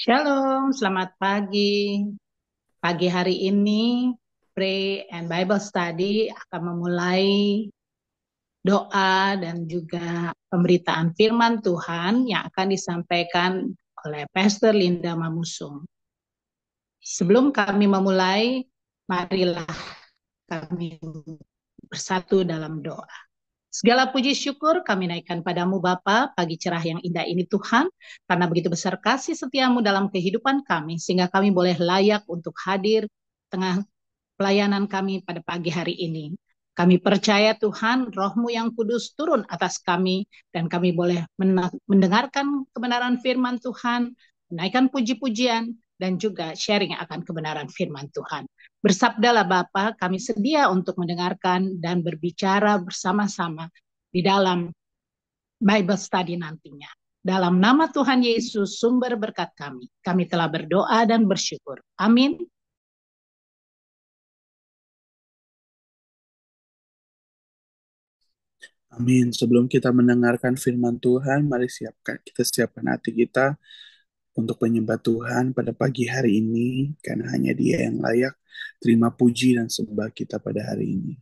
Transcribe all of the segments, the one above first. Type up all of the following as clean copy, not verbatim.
Shalom, selamat pagi. Pagi hari ini, Pray and Bible Study akan memulai doa dan juga pemberitaan firman Tuhan yang akan disampaikan oleh Pastor Linda Mamusung. Sebelum kami memulai, marilah kami bersatu dalam doa. Segala puji syukur kami naikkan padamu Bapa, pagi cerah yang indah ini Tuhan, karena begitu besar kasih setiamu dalam kehidupan kami, sehingga kami boleh layak untuk hadir tengah pelayanan kami pada pagi hari ini. Kami percaya Tuhan, roh-Mu yang kudus turun atas kami, dan kami boleh mendengarkan kebenaran firman Tuhan, menaikkan puji-pujian, dan juga sharing akan kebenaran firman Tuhan. Bersabdalah Bapa, kami sedia untuk mendengarkan dan berbicara bersama-sama di dalam Bible study nantinya. Dalam nama Tuhan Yesus, sumber berkat kami telah berdoa dan bersyukur. Amin. Amin. Sebelum kita mendengarkan firman Tuhan, mari kita siapkan hati kita untuk menyembah Tuhan pada pagi hari ini, karena hanya Dia yang layak terima puji dan sembah kita pada hari ini.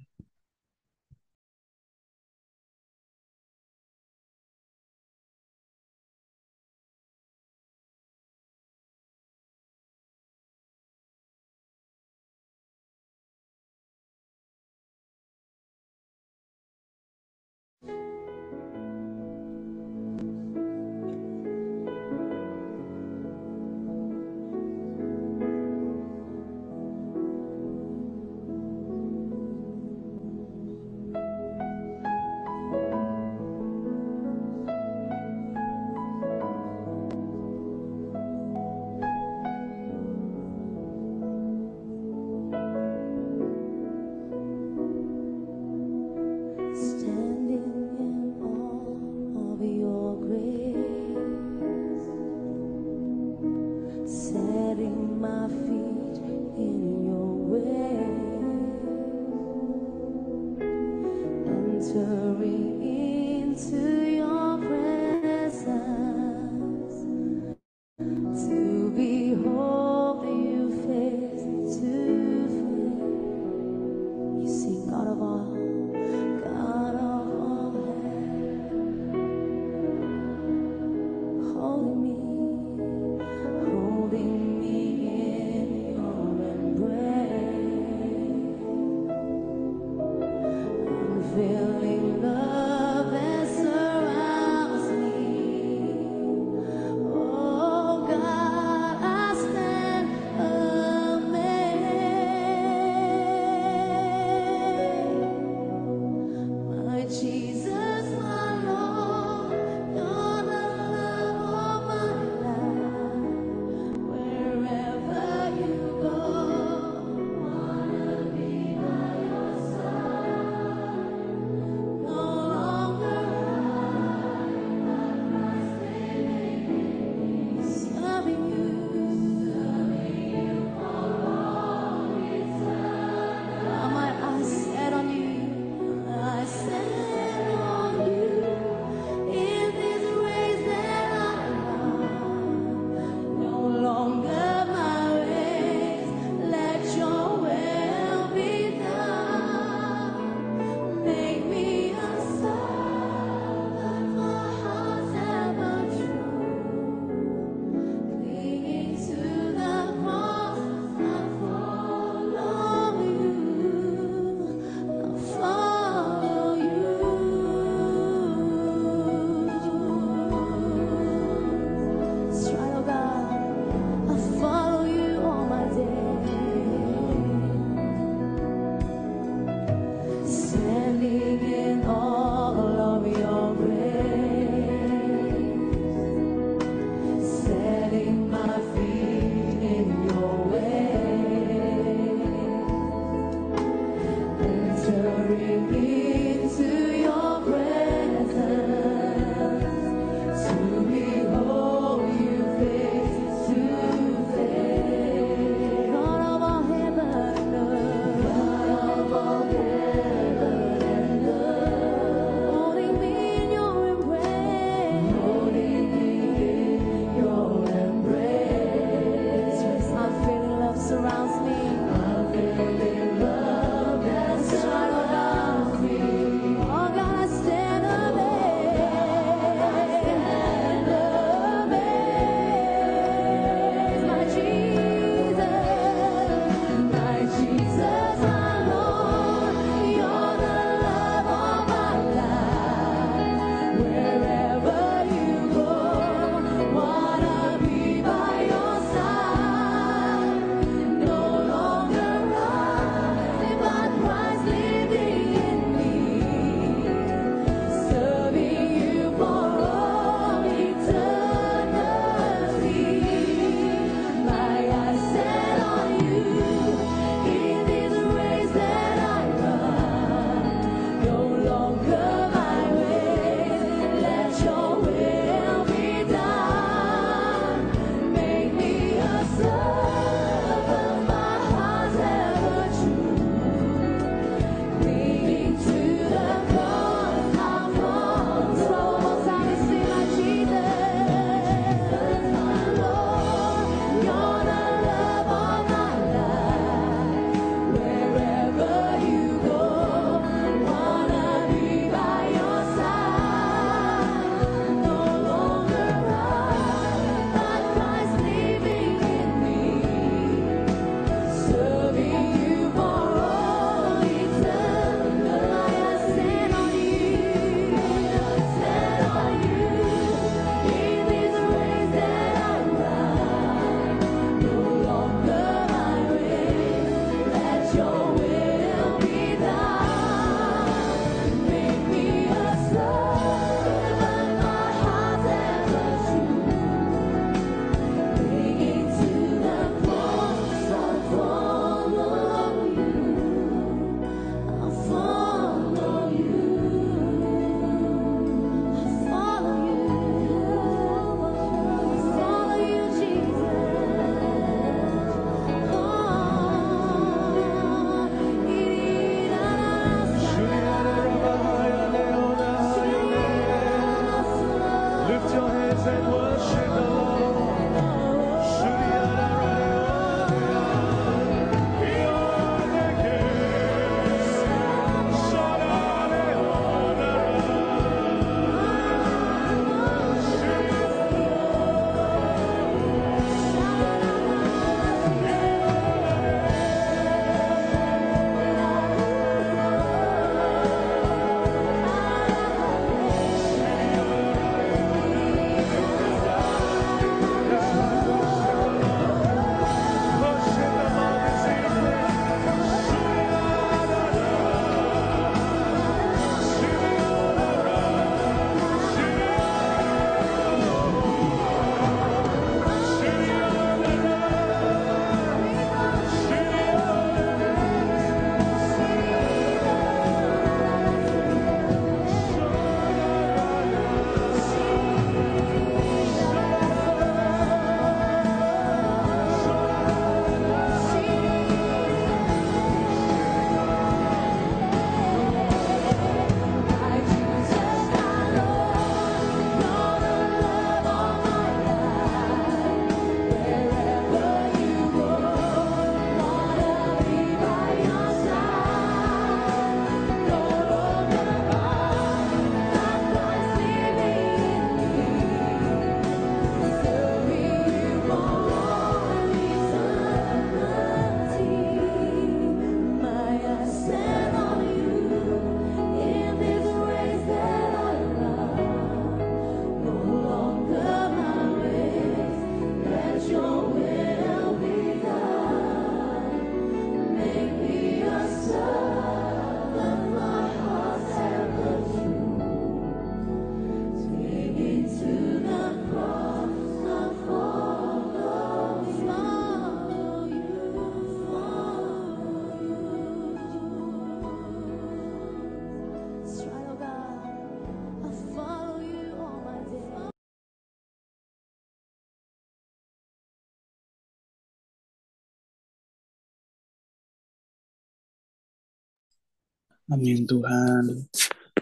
Amin Tuhan.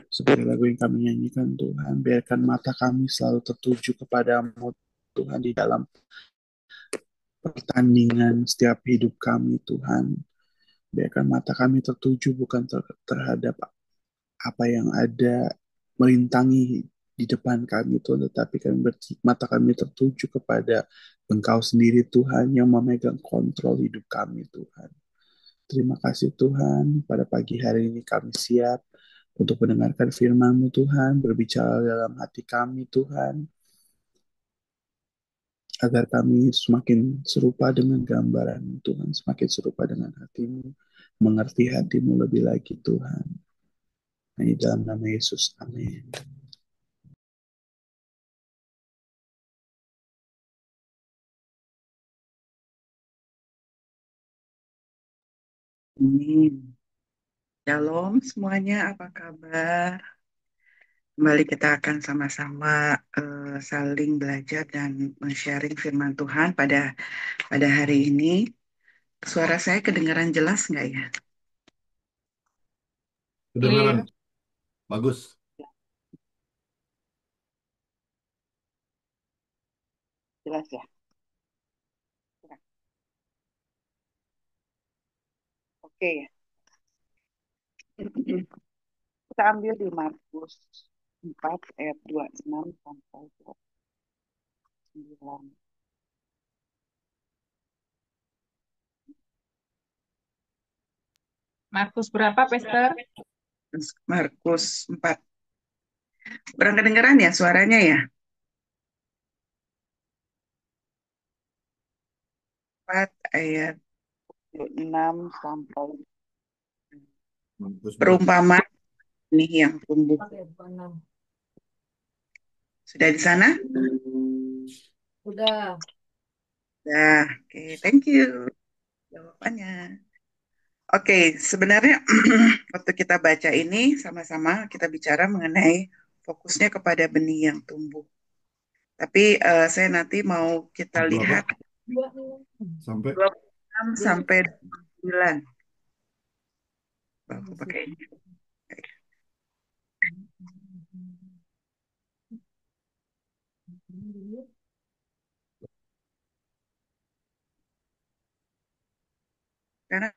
Seperti lagu yang kami nyanyikan Tuhan, biarkan mata kami selalu tertuju kepadamu Tuhan di dalam pertandingan setiap hidup kami Tuhan. Biarkan mata kami tertuju bukan terhadap apa yang ada merintangi di depan kami Tuhan, tetapi mata kami tertuju kepada Engkau sendiri Tuhan yang memegang kontrol hidup kami Tuhan. Terima kasih Tuhan, pada pagi hari ini kami siap untuk mendengarkan firman-Mu Tuhan, berbicara dalam hati kami Tuhan, agar kami semakin serupa dengan gambaran Tuhan, semakin serupa dengan hati-Mu, mengerti hati-Mu lebih lagi Tuhan. Di dalam nama Yesus, amin. Amin. Shalom semuanya, apa kabar? Kembali kita akan sama-sama saling belajar dan men-sharing firman Tuhan pada hari ini. Suara saya kedengaran jelas nggak ya? Kedengaran. Bagus. Jelas ya? Oke ya. Kita ambil di Markus 4 ayat 26 sampai 29. Markus berapa, Pastor? Markus 4. Kurang kedengaran ya suaranya ya? 4 ayat 26 sampai perumpamaan ini yang tumbuh. Sudah di sana? Udah. Nah, oke, thank you jawabannya. Oke, sebenarnya waktu kita baca ini sama-sama kita bicara mengenai fokusnya kepada benih yang tumbuh. Tapi saya nanti mau kita lihat Sampai 26 sampai 29. Aku pakai ini. Karena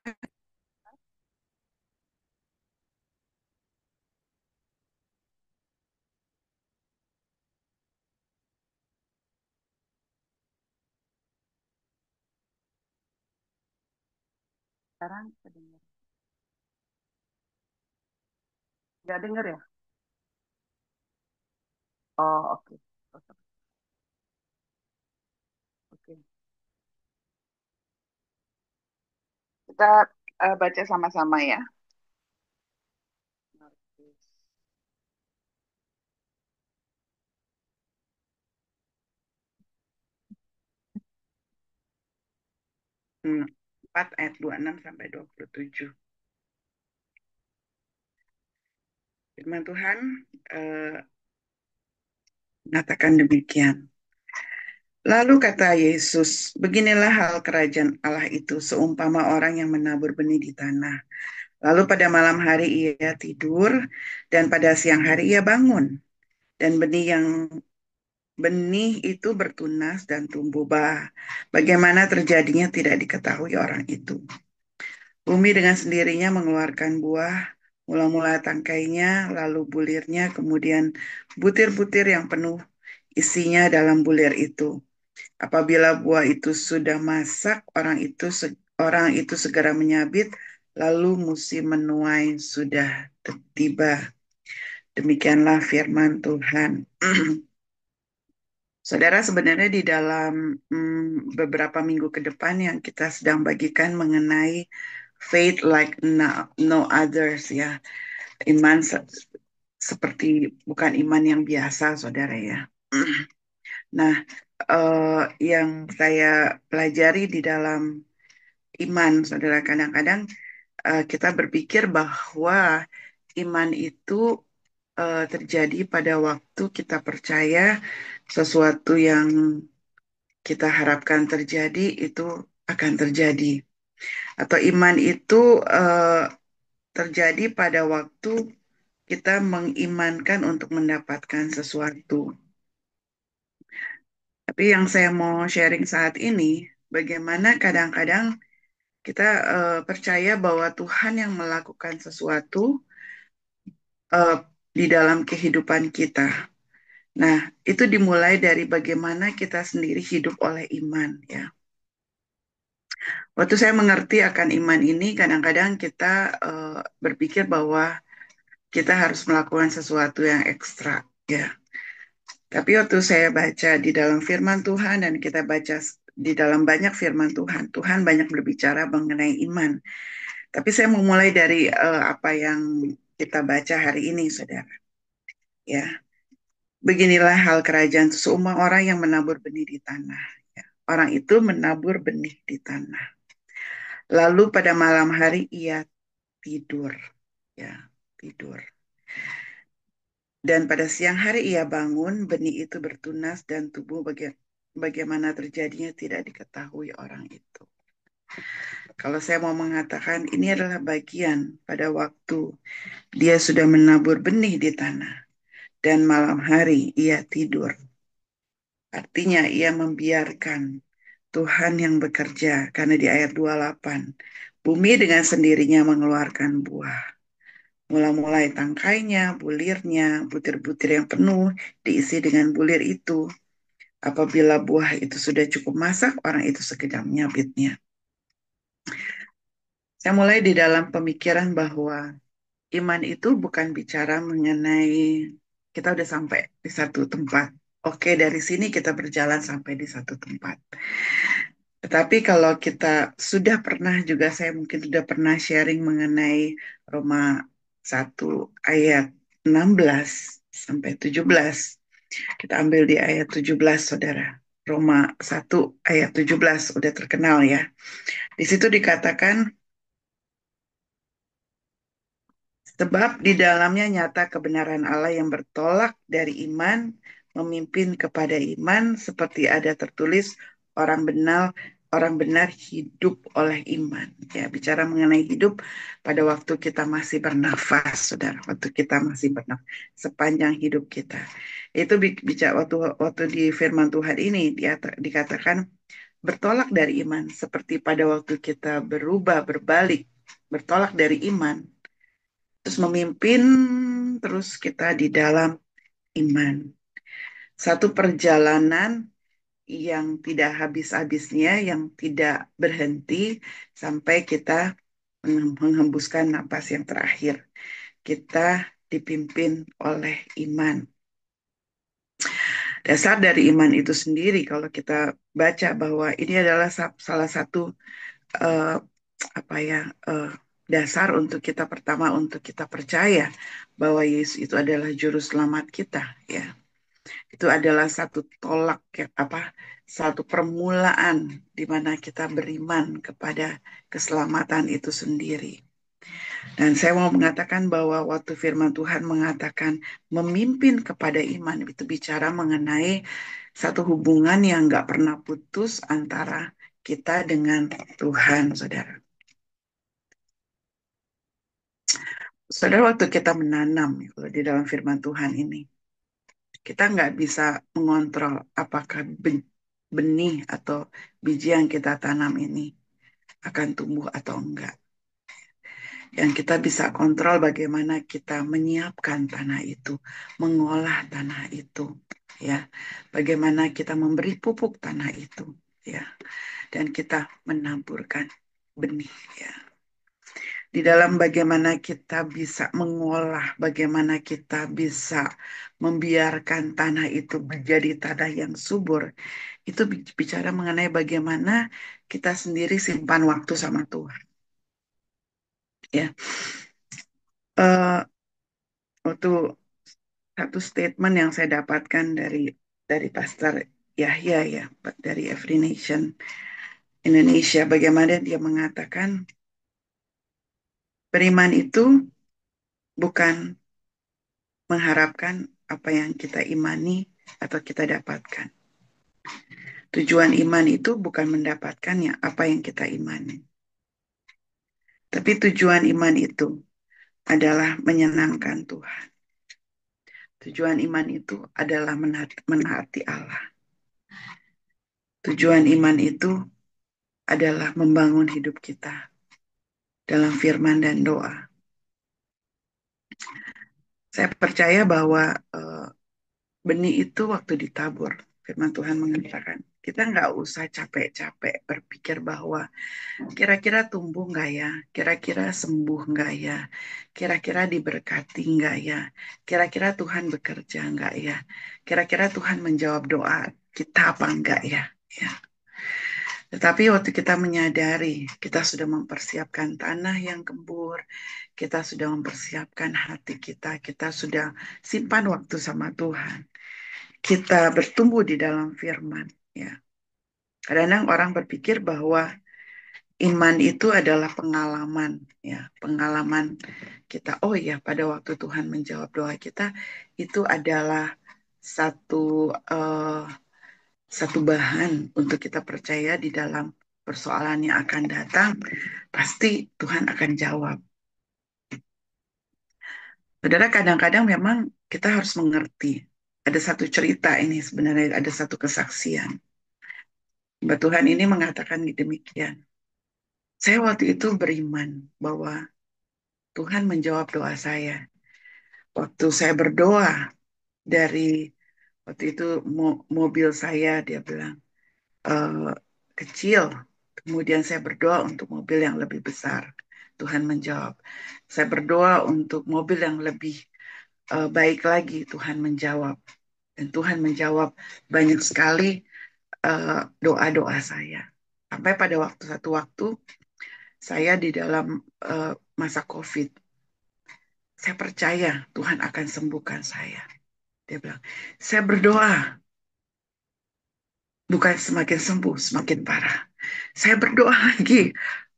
sekarang kedengar. Nggak dengar ya? Oh, oke. Oke. Kita baca sama-sama ya. Markus. 4 ayat 26 sampai 27. Firman Tuhan mengatakan demikian. Lalu kata Yesus, beginilah hal kerajaan Allah itu seumpama orang yang menabur benih di tanah. Lalu pada malam hari ia tidur dan pada siang hari ia bangun. Dan benih itu bertunas dan tumbuh bah. Bagaimana terjadinya tidak diketahui orang itu. Bumi dengan sendirinya mengeluarkan buah, mula-mula tangkainya, lalu bulirnya, kemudian butir-butir yang penuh isinya dalam bulir itu. Apabila buah itu sudah masak, orang itu segera menyabit, lalu musim menuai sudah tiba. Demikianlah firman Tuhan. Saudara, sebenarnya di dalam beberapa minggu ke depan yang kita sedang bagikan mengenai faith like no others ya, iman seperti bukan iman yang biasa, saudara ya. Nah, yang saya pelajari di dalam iman, saudara, kadang-kadang kita berpikir bahwa iman itu terjadi pada waktu kita percaya sesuatu yang kita harapkan terjadi itu akan terjadi. Atau iman itu terjadi pada waktu kita mengimankan untuk mendapatkan sesuatu. Tapi yang saya mau sharing saat ini, bagaimana kadang-kadang kita percaya bahwa Tuhan yang melakukan sesuatu uh, di dalam kehidupan kita. Nah, itu dimulai dari bagaimana kita sendiri hidup oleh iman, ya. Waktu saya mengerti akan iman ini, kadang-kadang kita berpikir bahwa kita harus melakukan sesuatu yang ekstra, ya. Tapi waktu saya baca di dalam firman Tuhan dan kita baca di dalam banyak firman Tuhan, Tuhan banyak berbicara mengenai iman. Tapi saya mau mulai dari apa yang kita baca hari ini, saudara. Ya, beginilah hal kerajaan seumur orang yang menabur benih di tanah. Ya. Orang itu menabur benih di tanah. Lalu pada malam hari ia tidur. Ya, tidur. Dan pada siang hari ia bangun, benih itu bertunas dan tubuh bagaimana terjadinya tidak diketahui orang itu. Kalau saya mau mengatakan ini adalah bagian pada waktu dia sudah menabur benih di tanah dan malam hari ia tidur. Artinya ia membiarkan Tuhan yang bekerja karena di ayat 28 bumi dengan sendirinya mengeluarkan buah. Mulai tangkainya, bulirnya, butir-butir yang penuh diisi dengan bulir itu. Apabila buah itu sudah cukup masak, orang itu sekedar menyabitnya. Saya mulai di dalam pemikiran bahwa iman itu bukan bicara mengenai kita udah sampai di satu tempat. Oke, dari sini kita berjalan sampai di satu tempat. Tetapi kalau kita sudah pernah juga, saya mungkin sudah pernah sharing mengenai Roma 1 ayat 16 sampai 17. Kita ambil di ayat 17, saudara. Roma 1 ayat 17, udah terkenal ya. Di situ dikatakan, sebab di dalamnya nyata kebenaran Allah yang bertolak dari iman, memimpin kepada iman, seperti ada tertulis, orang benar hidup oleh iman. Ya, bicara mengenai hidup pada waktu kita masih bernafas, saudara. Waktu kita masih bernafas, sepanjang hidup kita. Itu bicara waktu di firman Tuhan ini dikatakan bertolak dari iman, seperti pada waktu kita berubah, berbalik, bertolak dari iman terus memimpin terus kita di dalam iman. Satu perjalanan yang tidak habis-habisnya, yang tidak berhenti sampai kita menghembuskan napas yang terakhir. Kita dipimpin oleh iman. Dasar dari iman itu sendiri kalau kita baca bahwa ini adalah salah satu uh, apa ya dasar untuk kita pertama untuk kita percaya bahwa Yesus itu adalah juru selamat kita, ya. Itu adalah satu tolak ya, satu permulaan di mana kita beriman kepada keselamatan itu sendiri. Dan saya mau mengatakan bahwa waktu firman Tuhan mengatakan memimpin kepada iman, itu bicara mengenai satu hubungan yang nggak pernah putus antara kita dengan Tuhan, saudara. Saudara, waktu kita menanam kalau di dalam firman Tuhan ini, kita nggak bisa mengontrol apakah benih atau biji yang kita tanam ini akan tumbuh atau enggak. Yang kita bisa kontrol bagaimana kita menyiapkan tanah itu, mengolah tanah itu, ya. Bagaimana kita memberi pupuk tanah itu, ya. Dan kita menaburkan benih, ya. Di dalam bagaimana kita bisa mengolah, bagaimana kita bisa membiarkan tanah itu menjadi tanah yang subur. Itu bicara mengenai bagaimana kita sendiri simpan waktu sama Tuhan. Ya, waktu satu statement yang saya dapatkan dari Pastor Yahya ya, dari Every Nation Indonesia, bagaimana dia mengatakan beriman itu bukan mengharapkan apa yang kita imani atau kita dapatkan. Tujuan iman itu bukan mendapatkan apa yang kita imani. Tapi tujuan iman itu adalah menyenangkan Tuhan. Tujuan iman itu adalah menaati Allah. Tujuan iman itu adalah membangun hidup kita dalam firman dan doa. Saya percaya bahwa benih itu waktu ditabur, firman Tuhan mengatakan, kita nggak usah capek-capek berpikir bahwa kira-kira tumbuh nggak ya, kira-kira sembuh nggak ya, kira-kira diberkati nggak ya, kira-kira Tuhan bekerja nggak ya, kira-kira Tuhan menjawab doa kita apa enggak ya. Ya. Tetapi waktu kita menyadari, kita sudah mempersiapkan tanah yang gembur, kita sudah mempersiapkan hati kita sudah simpan waktu sama Tuhan. Kita bertumbuh di dalam firman. Ya. Kadang-kadang orang berpikir bahwa iman itu adalah pengalaman. Ya, pengalaman kita. Oh ya, pada waktu Tuhan menjawab doa kita, itu adalah satu satu bahan untuk kita percaya di dalam persoalan yang akan datang, pasti Tuhan akan jawab. Saudara, kadang-kadang memang kita harus mengerti. Ada satu cerita ini sebenarnya, ada satu kesaksian. Mbak Tuhan ini mengatakan demikian. Saya waktu itu beriman bahwa Tuhan menjawab doa saya. Waktu saya berdoa dari waktu itu mobil saya, dia bilang, eh, kecil. Kemudian saya berdoa untuk mobil yang lebih besar. Tuhan menjawab. Saya berdoa untuk mobil yang lebih baik lagi. Tuhan menjawab. Dan Tuhan menjawab banyak sekali doa-doa saya. Sampai pada satu waktu, saya di dalam masa COVID. Saya percaya Tuhan akan sembuhkan saya. Dia bilang, saya berdoa. Bukan semakin sembuh, semakin parah. Saya berdoa lagi.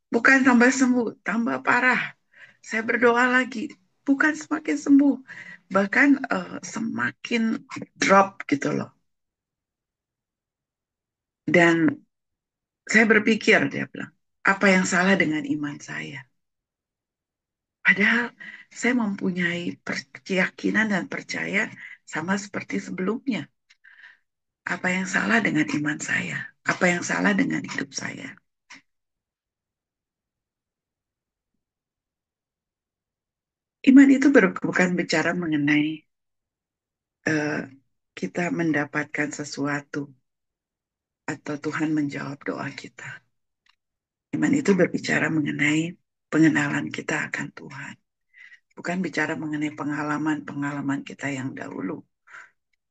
Bukan tambah sembuh, tambah parah. Saya berdoa lagi, bukan semakin sembuh, bahkan semakin drop gitu loh. Dan saya berpikir, dia bilang, apa yang salah dengan iman saya? Padahal saya mempunyai keyakinan dan percaya sama seperti sebelumnya. Apa yang salah dengan iman saya? Apa yang salah dengan hidup saya? Iman itu bukan bicara mengenai kita mendapatkan sesuatu atau Tuhan menjawab doa kita. Iman itu berbicara mengenai pengenalan kita akan Tuhan. Bukan bicara mengenai pengalaman-pengalaman kita yang dahulu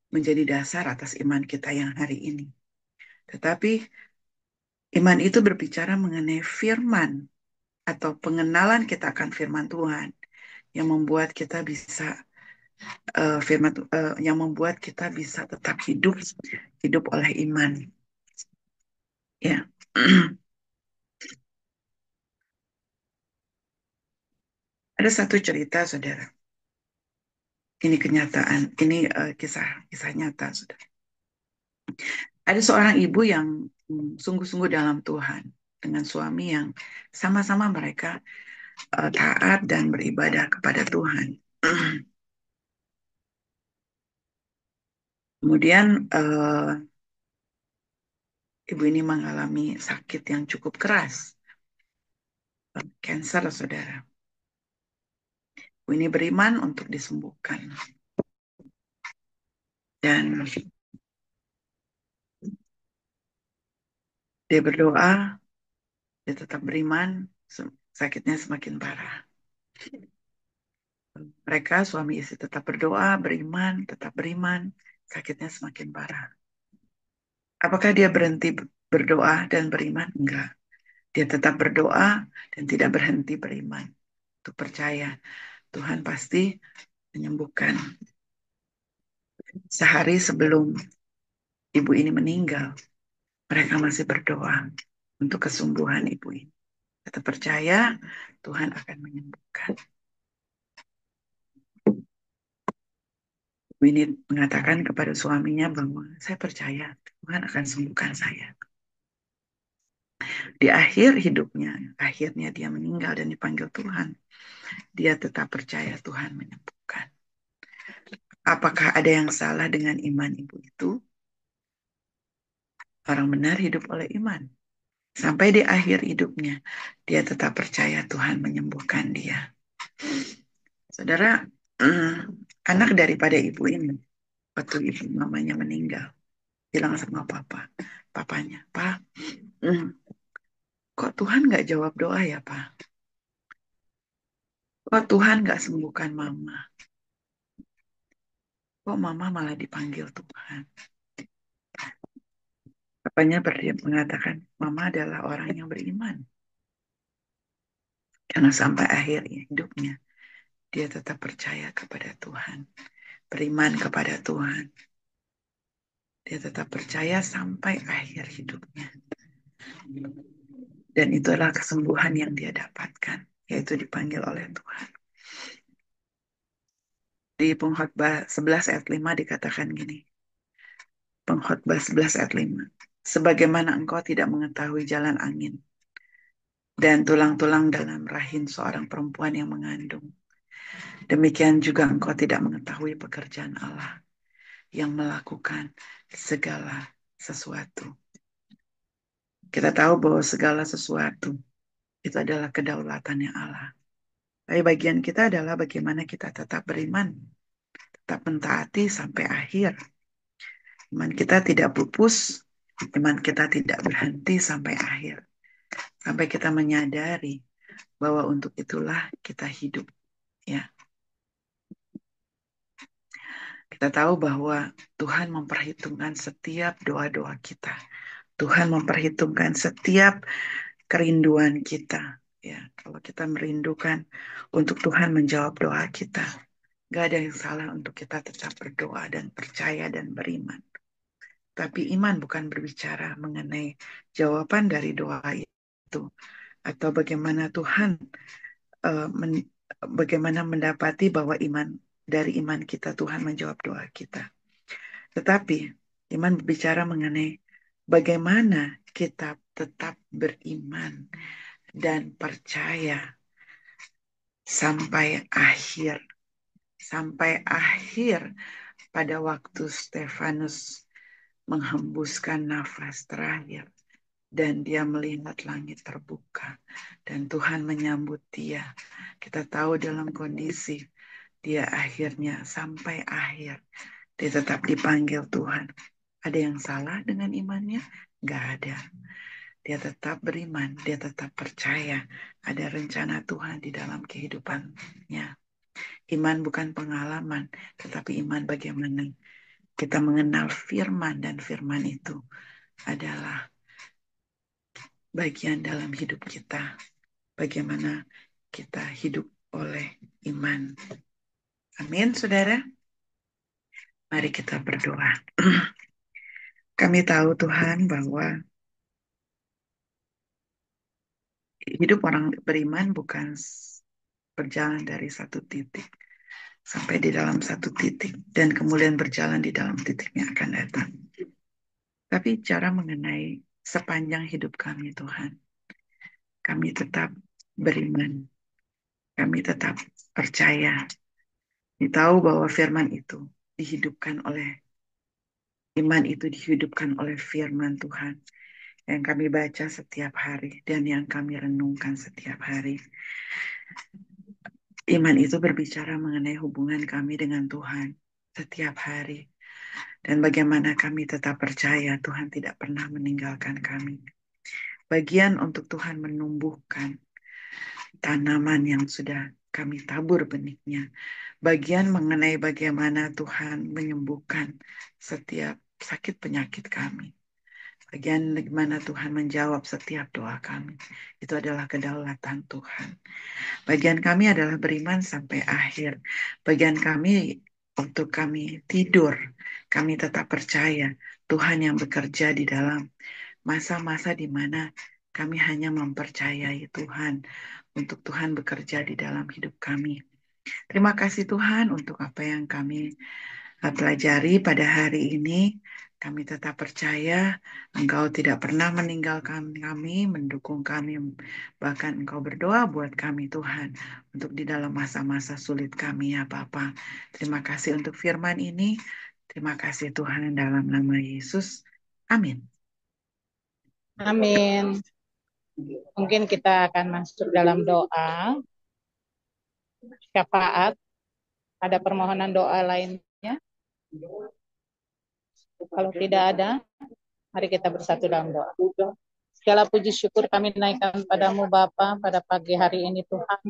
menjadi dasar atas iman kita yang hari ini. Tetapi iman itu berbicara mengenai firman atau pengenalan kita akan firman Tuhan yang membuat kita bisa yang membuat kita bisa tetap hidup oleh iman. Ya. Ada satu cerita, saudara. Ini kenyataan, ini kisah nyata, saudara. Ada seorang ibu yang sungguh-sungguh dalam Tuhan dengan suami yang sama-sama mereka taat dan beribadah kepada Tuhan. Kemudian ibu ini mengalami sakit yang cukup keras, kanker, saudara. Ibu ini beriman untuk disembuhkan. Dan dia berdoa, dia tetap beriman, sakitnya semakin parah. Mereka suami istri tetap berdoa, tetap beriman, sakitnya semakin parah. Apakah dia berhenti berdoa dan beriman? Enggak. Dia tetap berdoa dan tidak berhenti beriman. Untuk percaya Tuhan pasti menyembuhkan. Sehari sebelum ibu ini meninggal, mereka masih berdoa untuk kesembuhan ibu ini. Tetap percaya Tuhan akan menyembuhkan. Ibu ini mengatakan kepada suaminya bahwa saya percaya Tuhan akan sembuhkan saya. Di akhir hidupnya, akhirnya dia meninggal dan dipanggil Tuhan. Dia tetap percaya Tuhan menyembuhkan. Apakah ada yang salah dengan iman ibu itu? Orang benar hidup oleh iman. Sampai di akhir hidupnya, dia tetap percaya Tuhan menyembuhkan dia. Saudara, anak daripada ibu ini, waktu ibu mamanya meninggal, bilang sama papanya, Pak, kok Tuhan nggak jawab doa ya, Pak? Kok Tuhan nggak sembuhkan mama? Kok mama malah dipanggil Tuhan? Papanya mengatakan, mama adalah orang yang beriman. Karena sampai akhir hidupnya, dia tetap percaya kepada Tuhan. Beriman kepada Tuhan. Dia tetap percaya sampai akhir hidupnya. Dan itu adalah kesembuhan yang dia dapatkan, yaitu dipanggil oleh Tuhan. Di Pengkhotbah 11 ayat 5 dikatakan gini. Pengkhotbah 11 ayat 5. Sebagaimana engkau tidak mengetahui jalan angin dan tulang-tulang dalam rahim seorang perempuan yang mengandung, demikian juga engkau tidak mengetahui pekerjaan Allah yang melakukan segala sesuatu. Kita tahu bahwa segala sesuatu itu adalah kedaulatannya Allah. Tapi bagian kita adalah bagaimana kita tetap beriman, tetap mentaati sampai akhir. Iman kita tidak pupus, iman kita tidak berhenti sampai akhir. Sampai kita menyadari bahwa untuk itulah kita hidup. Ya. Kita tahu bahwa Tuhan memperhitungkan setiap doa-doa kita. Tuhan memperhitungkan setiap kerinduan kita. Ya, kalau kita merindukan untuk Tuhan menjawab doa kita, gak ada yang salah untuk kita tetap berdoa dan percaya dan beriman. Tapi iman bukan berbicara mengenai jawaban dari doa itu atau bagaimana Tuhan bagaimana mendapati bahwa dari iman kita Tuhan menjawab doa kita. Tetapi iman berbicara mengenai bagaimana kita tetap beriman dan percaya sampai akhir. Sampai akhir pada waktu Stefanus menghembuskan nafas terakhir dan dia melihat langit terbuka dan Tuhan menyambut dia. Kita tahu dalam kondisi dia akhirnya sampai akhir dia tetap dipanggil Tuhan. Ada yang salah dengan imannya? Gak ada. Dia tetap beriman, dia tetap percaya ada rencana Tuhan di dalam kehidupannya. Iman bukan pengalaman, tetapi iman bagaimana kita mengenal firman dan firman itu adalah bagian dalam hidup kita. Bagaimana kita hidup oleh iman. Amin, saudara. Mari kita berdoa. Kami tahu Tuhan bahwa hidup orang beriman bukan berjalan dari satu titik sampai di dalam satu titik dan kemudian berjalan di dalam titik yang akan datang. Tapi cara mengenai sepanjang hidup kami Tuhan, kami tetap beriman, kami tetap percaya. Kami tahu bahwa firman itu dihidupkan oleh iman itu dihidupkan oleh firman Tuhan yang kami baca setiap hari dan yang kami renungkan setiap hari. Iman itu berbicara mengenai hubungan kami dengan Tuhan setiap hari. Dan bagaimana kami tetap percaya Tuhan tidak pernah meninggalkan kami. Bagian untuk Tuhan menumbuhkan tanaman yang sudah kami tabur benihnya. Bagian mengenai bagaimana Tuhan menyembuhkan setiap sakit penyakit kami. Bagian bagaimana Tuhan menjawab setiap doa kami. Itu adalah kedaulatan Tuhan. Bagian kami adalah beriman sampai akhir. Bagian kami untuk kami tidur. Kami tetap percaya Tuhan yang bekerja di dalam masa-masa di mana kami hanya mempercayai Tuhan. Untuk Tuhan bekerja di dalam hidup kami. Terima kasih Tuhan untuk apa yang kami pelajari pada hari ini. Kami tetap percaya Engkau tidak pernah meninggalkan kami, mendukung kami, bahkan Engkau berdoa buat kami Tuhan, untuk di dalam masa-masa sulit kami ya Bapa. Terima kasih untuk firman ini. Terima kasih Tuhan dalam nama Yesus. Amin. Amin. Mungkin kita akan masuk dalam doa syafaat. Ada permohonan doa lainnya? Kalau tidak ada, mari kita bersatu dalam doa. Segala puji syukur kami naikkan padamu Bapa pada pagi hari ini Tuhan.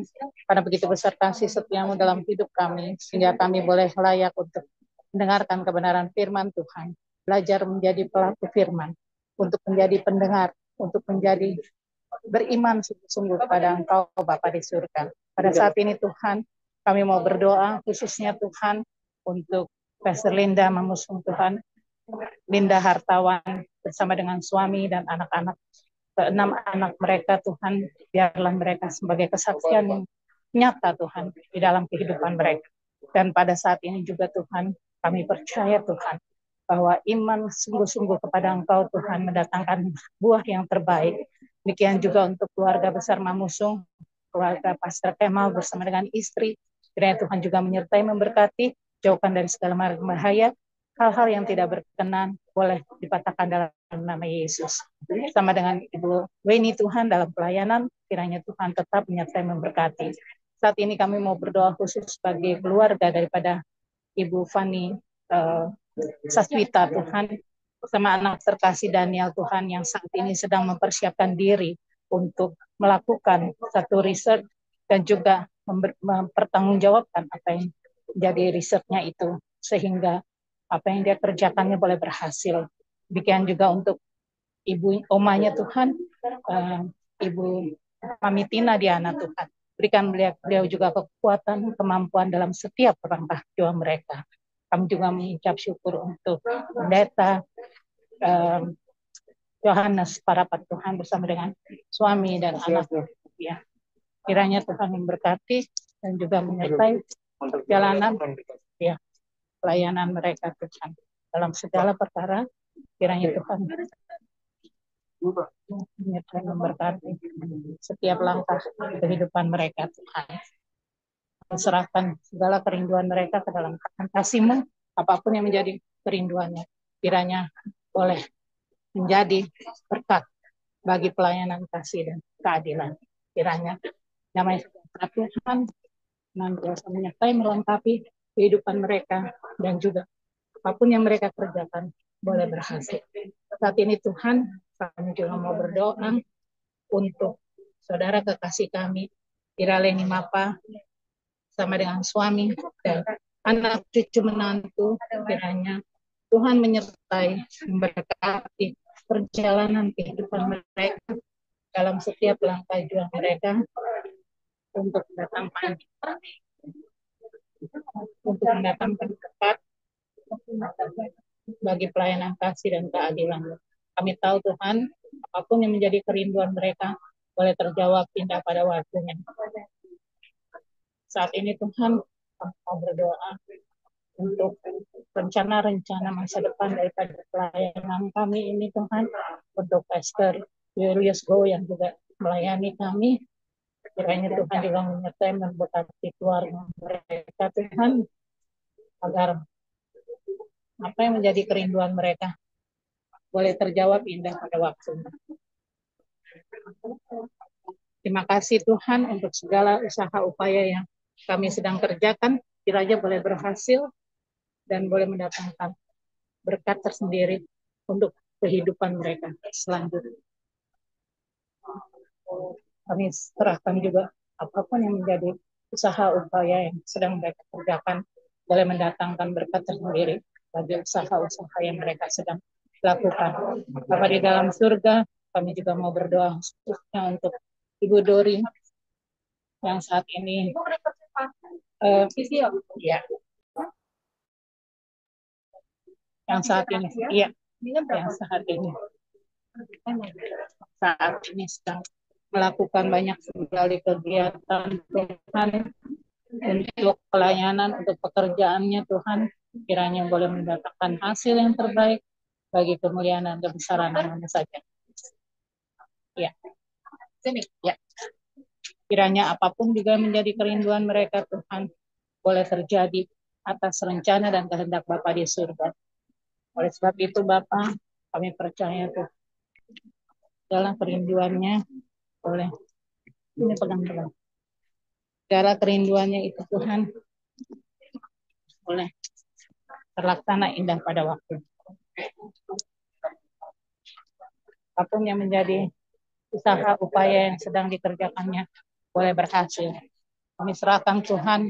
Karena begitu besar kasih setiamu dalam hidup kami, sehingga kami boleh layak untuk mendengarkan kebenaran firman Tuhan. Belajar menjadi pelaku firman, untuk menjadi pendengar, untuk menjadi beriman sungguh-sungguh kepada Engkau Bapa di surga. Pada saat ini Tuhan, kami mau berdoa khususnya Tuhan untuk Pastor Linda Mamusung Tuhan, Linda Hartawan bersama dengan suami dan anak-anak, keenam anak mereka Tuhan, biarlah mereka sebagai kesaksian yang nyata Tuhan di dalam kehidupan mereka. Dan pada saat ini juga Tuhan, kami percaya Tuhan bahwa iman sungguh-sungguh kepada Engkau Tuhan mendatangkan buah yang terbaik. Demikian juga untuk keluarga besar Mamusung, keluarga Pastor Kemal bersama dengan istri. Kiranya Tuhan juga menyertai, memberkati, jauhkan dari segala mara bahaya, hal-hal yang tidak berkenan boleh dipatahkan dalam nama Yesus. Sama dengan Ibu Weni Tuhan dalam pelayanan, kiranya Tuhan tetap menyertai, memberkati. Saat ini kami mau berdoa khusus bagi keluarga daripada Ibu Fani Saswita Tuhan, bersama anak terkasih Daniel Tuhan yang saat ini sedang mempersiapkan diri untuk melakukan satu riset dan juga mempertanggungjawabkan apa yang menjadi risetnya itu, sehingga apa yang dia kerjakannya boleh berhasil. Demikian juga untuk ibu omanya Tuhan, Ibu Mamitina Diana Tuhan. Berikan beliau juga kekuatan, kemampuan dalam setiap langkah jiwa mereka. Kami juga mengucap syukur untuk pendeta Yohanes Parapat Tuhan bersama dengan suami dan anak. Ya, kiranya Tuhan memberkati dan juga menyertai perjalanan ya pelayanan mereka Tuhan dalam segala perkara. Kiranya Tuhan menyertai, memberkati setiap langkah kehidupan mereka Tuhan. Serahkan segala kerinduan mereka ke dalam tangan kasih-Mu, apapun yang menjadi kerinduannya, kiranya boleh menjadi berkat bagi pelayanan kasih dan keadilan. Kiranya damai sejahtera Tuhan senantiasa menyertai, melengkapi kehidupan mereka, dan juga apapun yang mereka kerjakan boleh berhasil. Saat ini Tuhan, kami juga mau berdoa untuk saudara kekasih kami, Iraleni Mapa, sama dengan suami dan anak cucu menantu. Kiranya Tuhan menyertai, memberkati perjalanan kehidupan mereka dalam setiap langkah juang mereka untuk mendatangkan berkat bagi pelayanan kasih dan keadilan. Kami tahu Tuhan, apapun yang menjadi kerinduan mereka boleh terjawab indah pada waktunya. Saat ini Tuhan, kami mau berdoa untuk rencana-rencana masa depan daripada pelayanan kami ini Tuhan, untuk Pastor Julius Go yang juga melayani kami. Kiranya Tuhan juga menyertai, memberkati keluarga mereka Tuhan, agar apa yang menjadi kerinduan mereka boleh terjawab indah pada waktunya. Terima kasih Tuhan untuk segala usaha upaya yang kami sedang kerjakan, kiranya boleh berhasil dan boleh mendatangkan berkat tersendiri untuk kehidupan mereka selanjutnya. Kami serahkan juga apapun yang menjadi usaha upaya yang sedang mereka kerjakan boleh mendatangkan berkat tersendiri bagi usaha-usaha yang mereka sedang lakukan. Bapa di dalam surga, kami juga mau berdoa khususnya untuk Ibu Dori yang saat ini ya, yang saat ini sedang melakukan banyak sekali kegiatan Tuhan untuk pelayanan, untuk pekerjaannya Tuhan. Kiranya boleh mendatangkan hasil yang terbaik bagi kemuliaan dan kebesaran nama saja. Ya, sini. Ya, kiranya apapun juga menjadi kerinduan mereka Tuhan, boleh terjadi atas rencana dan kehendak Bapa di surga. Oleh sebab itu Bapa, kami percaya Tuhan, dalam kerinduannya boleh ini pegang-pegang. Segala kerinduannya itu Tuhan boleh terlaksana indah pada waktu. Apapun yang menjadi usaha upaya yang sedang dikerjakannya boleh berhasil. Kami serahkan Tuhan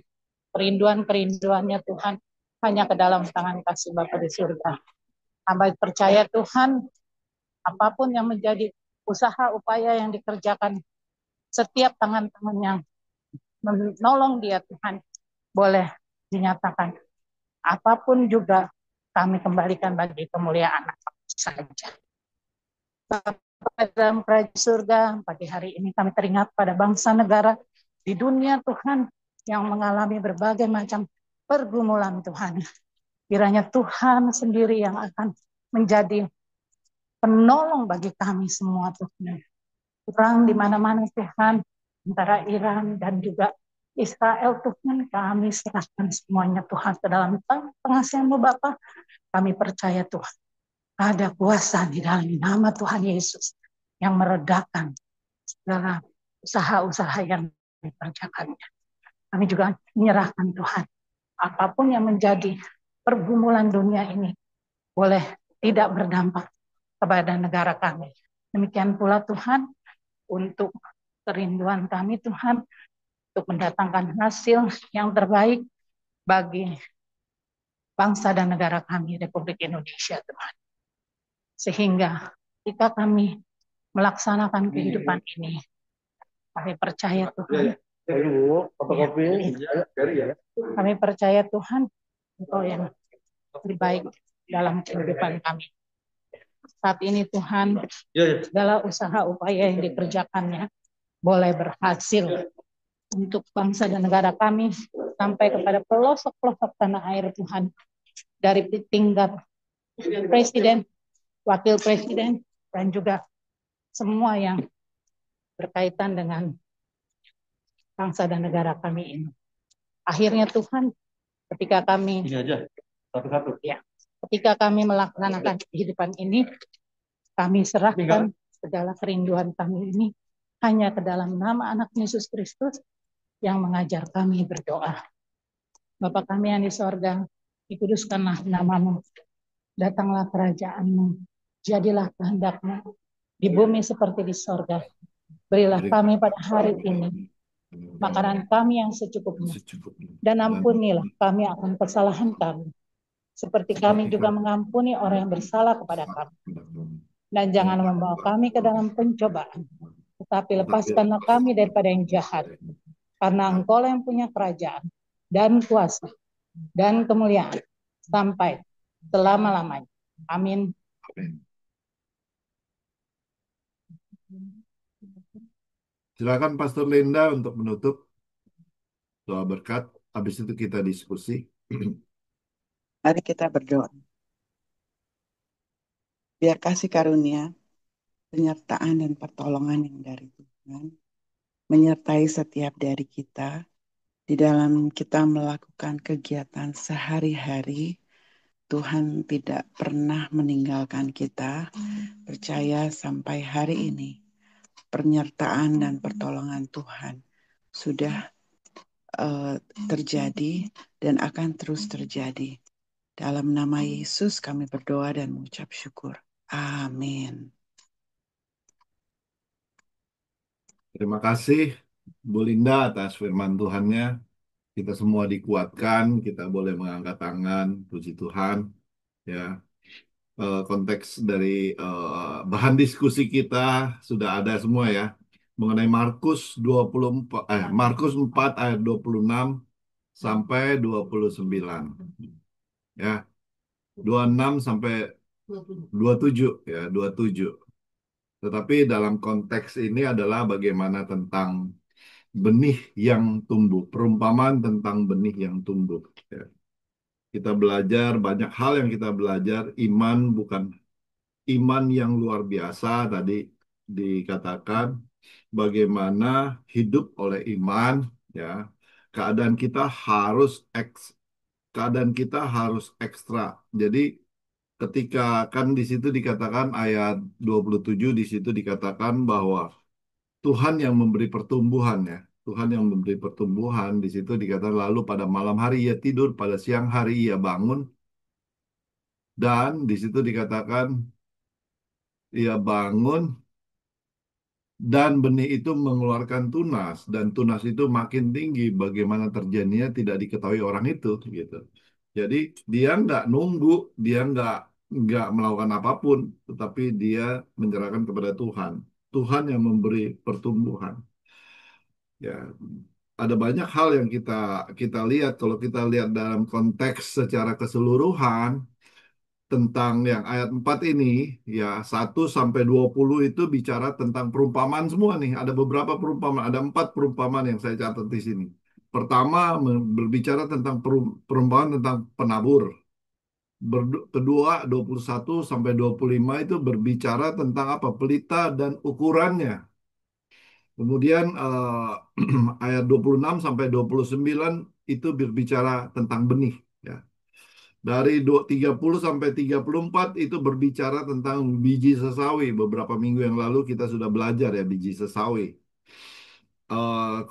kerinduan-kerinduannya Tuhan hanya ke dalam tangan kasih Bapa di surga. Hamba percaya Tuhan, apapun yang menjadi usaha upaya yang dikerjakan, setiap tangan-tangan yang menolong dia Tuhan boleh dinyatakan. Apapun juga kami kembalikan bagi kemuliaan saja. Bapa dalam kerajaan surga, pagi hari ini kami teringat pada bangsa negara di dunia Tuhan yang mengalami berbagai macam pergumulan Tuhan. Kiranya Tuhan sendiri yang akan menjadi penolong bagi kami semua Tuhan. Perang di mana-mana Tuhan, antara Iran dan juga Israel Tuhan, kami serahkan semuanya Tuhan ke dalam pengasihan-Mu Bapa. Kami percaya Tuhan, ada kuasa di dalam nama Tuhan Yesus yang meredakan segala usaha-usaha yang dikerjakannya. Kami juga menyerahkan Tuhan, apapun yang menjadi pergumulan dunia ini boleh tidak berdampak kepada negara kami. Demikian pula Tuhan, untuk kerinduan kami Tuhan, untuk mendatangkan hasil yang terbaik bagi bangsa dan negara kami, Republik Indonesia Tuhan. Sehingga jika kami melaksanakan kehidupan ini, kami percaya Tuhan. Kami percaya Tuhan, Engkau yang terbaik dalam kehidupan kami. Saat ini Tuhan, segala usaha upaya yang dikerjakannya boleh berhasil untuk bangsa dan negara kami sampai kepada pelosok-pelosok tanah air Tuhan. Dari tingkat presiden, wakil presiden, dan juga semua yang berkaitan dengan bangsa dan negara kami ini. Akhirnya Tuhan, ketika kami ketika kami melaksanakan kehidupan ini, kami serahkan segala kerinduan kami ini hanya ke dalam nama Anak Yesus Kristus yang mengajar kami berdoa. Bapa kami yang di sorga, dikuduskanlah nama-Mu, datanglah kerajaan-Mu, jadilah kehendak-Mu di bumi seperti di sorga. Berilah kami pada hari ini makanan kami yang secukupnya, dan ampunilah kami akan kesalahan kami, seperti kami juga mengampuni orang yang bersalah kepada kami. Dan jangan membawa kami ke dalam pencobaan, tetapi lepaskanlah kami daripada yang jahat, karena Engkau yang punya kerajaan dan kuasa dan kemuliaan sampai selama-lamanya. Amin. Silakan Pastor Linda untuk menutup doa berkat. Habis itu kita diskusi. Mari kita berdoa. Biar kasih karunia, penyertaan dan pertolongan yang dari Tuhan menyertai setiap dari kita di dalam kita melakukan kegiatan sehari-hari. Tuhan tidak pernah meninggalkan kita. Percaya sampai hari ini penyertaan dan pertolongan Tuhan sudah terjadi dan akan terus terjadi. Dalam nama Yesus kami berdoa dan mengucap syukur. Amin. Terima kasih Bu Linda atas firman Tuhannya. Kita semua dikuatkan, kita boleh mengangkat tangan, puji Tuhan. Ya, konteks dari bahan diskusi kita sudah ada semua ya. Mengenai Markus 4 ayat 26 sampai 29. Ya. 26 sampai 27 ya, 27. Tetapi dalam konteks ini adalah bagaimana tentang benih yang tumbuh, perumpamaan tentang benih yang tumbuh. Ya. Kita belajar banyak hal yang kita belajar. Iman bukan iman yang luar biasa tadi dikatakan bagaimana hidup oleh iman, ya. Keadaan kita harus keadaan kita harus ekstra. Jadi ketika kan di situ dikatakan ayat 27 di situ dikatakan bahwa Tuhan yang memberi pertumbuhan, ya. Tuhan yang memberi pertumbuhan di situ dikatakan lalu pada malam hari ia tidur, pada siang hari ia bangun, dan di situ dikatakan ia bangun dan benih itu mengeluarkan tunas, dan tunas itu makin tinggi, bagaimana terjadinya tidak diketahui orang itu, gitu. Jadi dia nggak nunggu, dia nggak melakukan apapun, tetapi dia menyerahkan kepada Tuhan. Tuhan yang memberi pertumbuhan. Ya, ada banyak hal yang kita kita lihat kalau kita lihat dalam konteks secara keseluruhan tentang yang ayat 4 ini, ya 1 sampai 20 itu bicara tentang perumpamaan semua nih. Ada beberapa perumpamaan, ada 4 perumpamaan yang saya catat di sini. Pertama berbicara tentang perumpamaan tentang penabur. Kedua 21 sampai 25 itu berbicara tentang apa? Pelita dan ukurannya. Kemudian ayat 26 sampai 29 itu berbicara tentang benih, ya. Dari 30 sampai 34 itu berbicara tentang biji sesawi. Beberapa minggu yang lalu kita sudah belajar, ya, biji sesawi.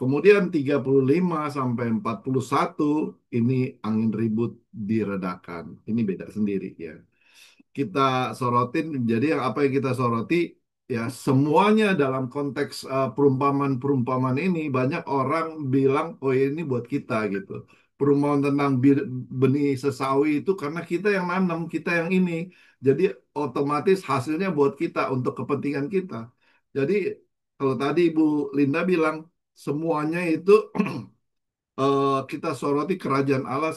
Kemudian 35 sampai 41 ini angin ribut diredakan. Ini beda sendiri, ya. Kita sorotin, jadi apa yang kita soroti, ya, semuanya dalam konteks perumpamaan-perumpamaan ini banyak orang bilang oh ini buat kita, gitu. Perumpamaan tentang benih sesawi itu karena kita yang nanam, kita yang ini, jadi otomatis hasilnya buat kita, untuk kepentingan kita. Jadi kalau tadi Ibu Linda bilang semuanya itu kita soroti kerajaan Allah,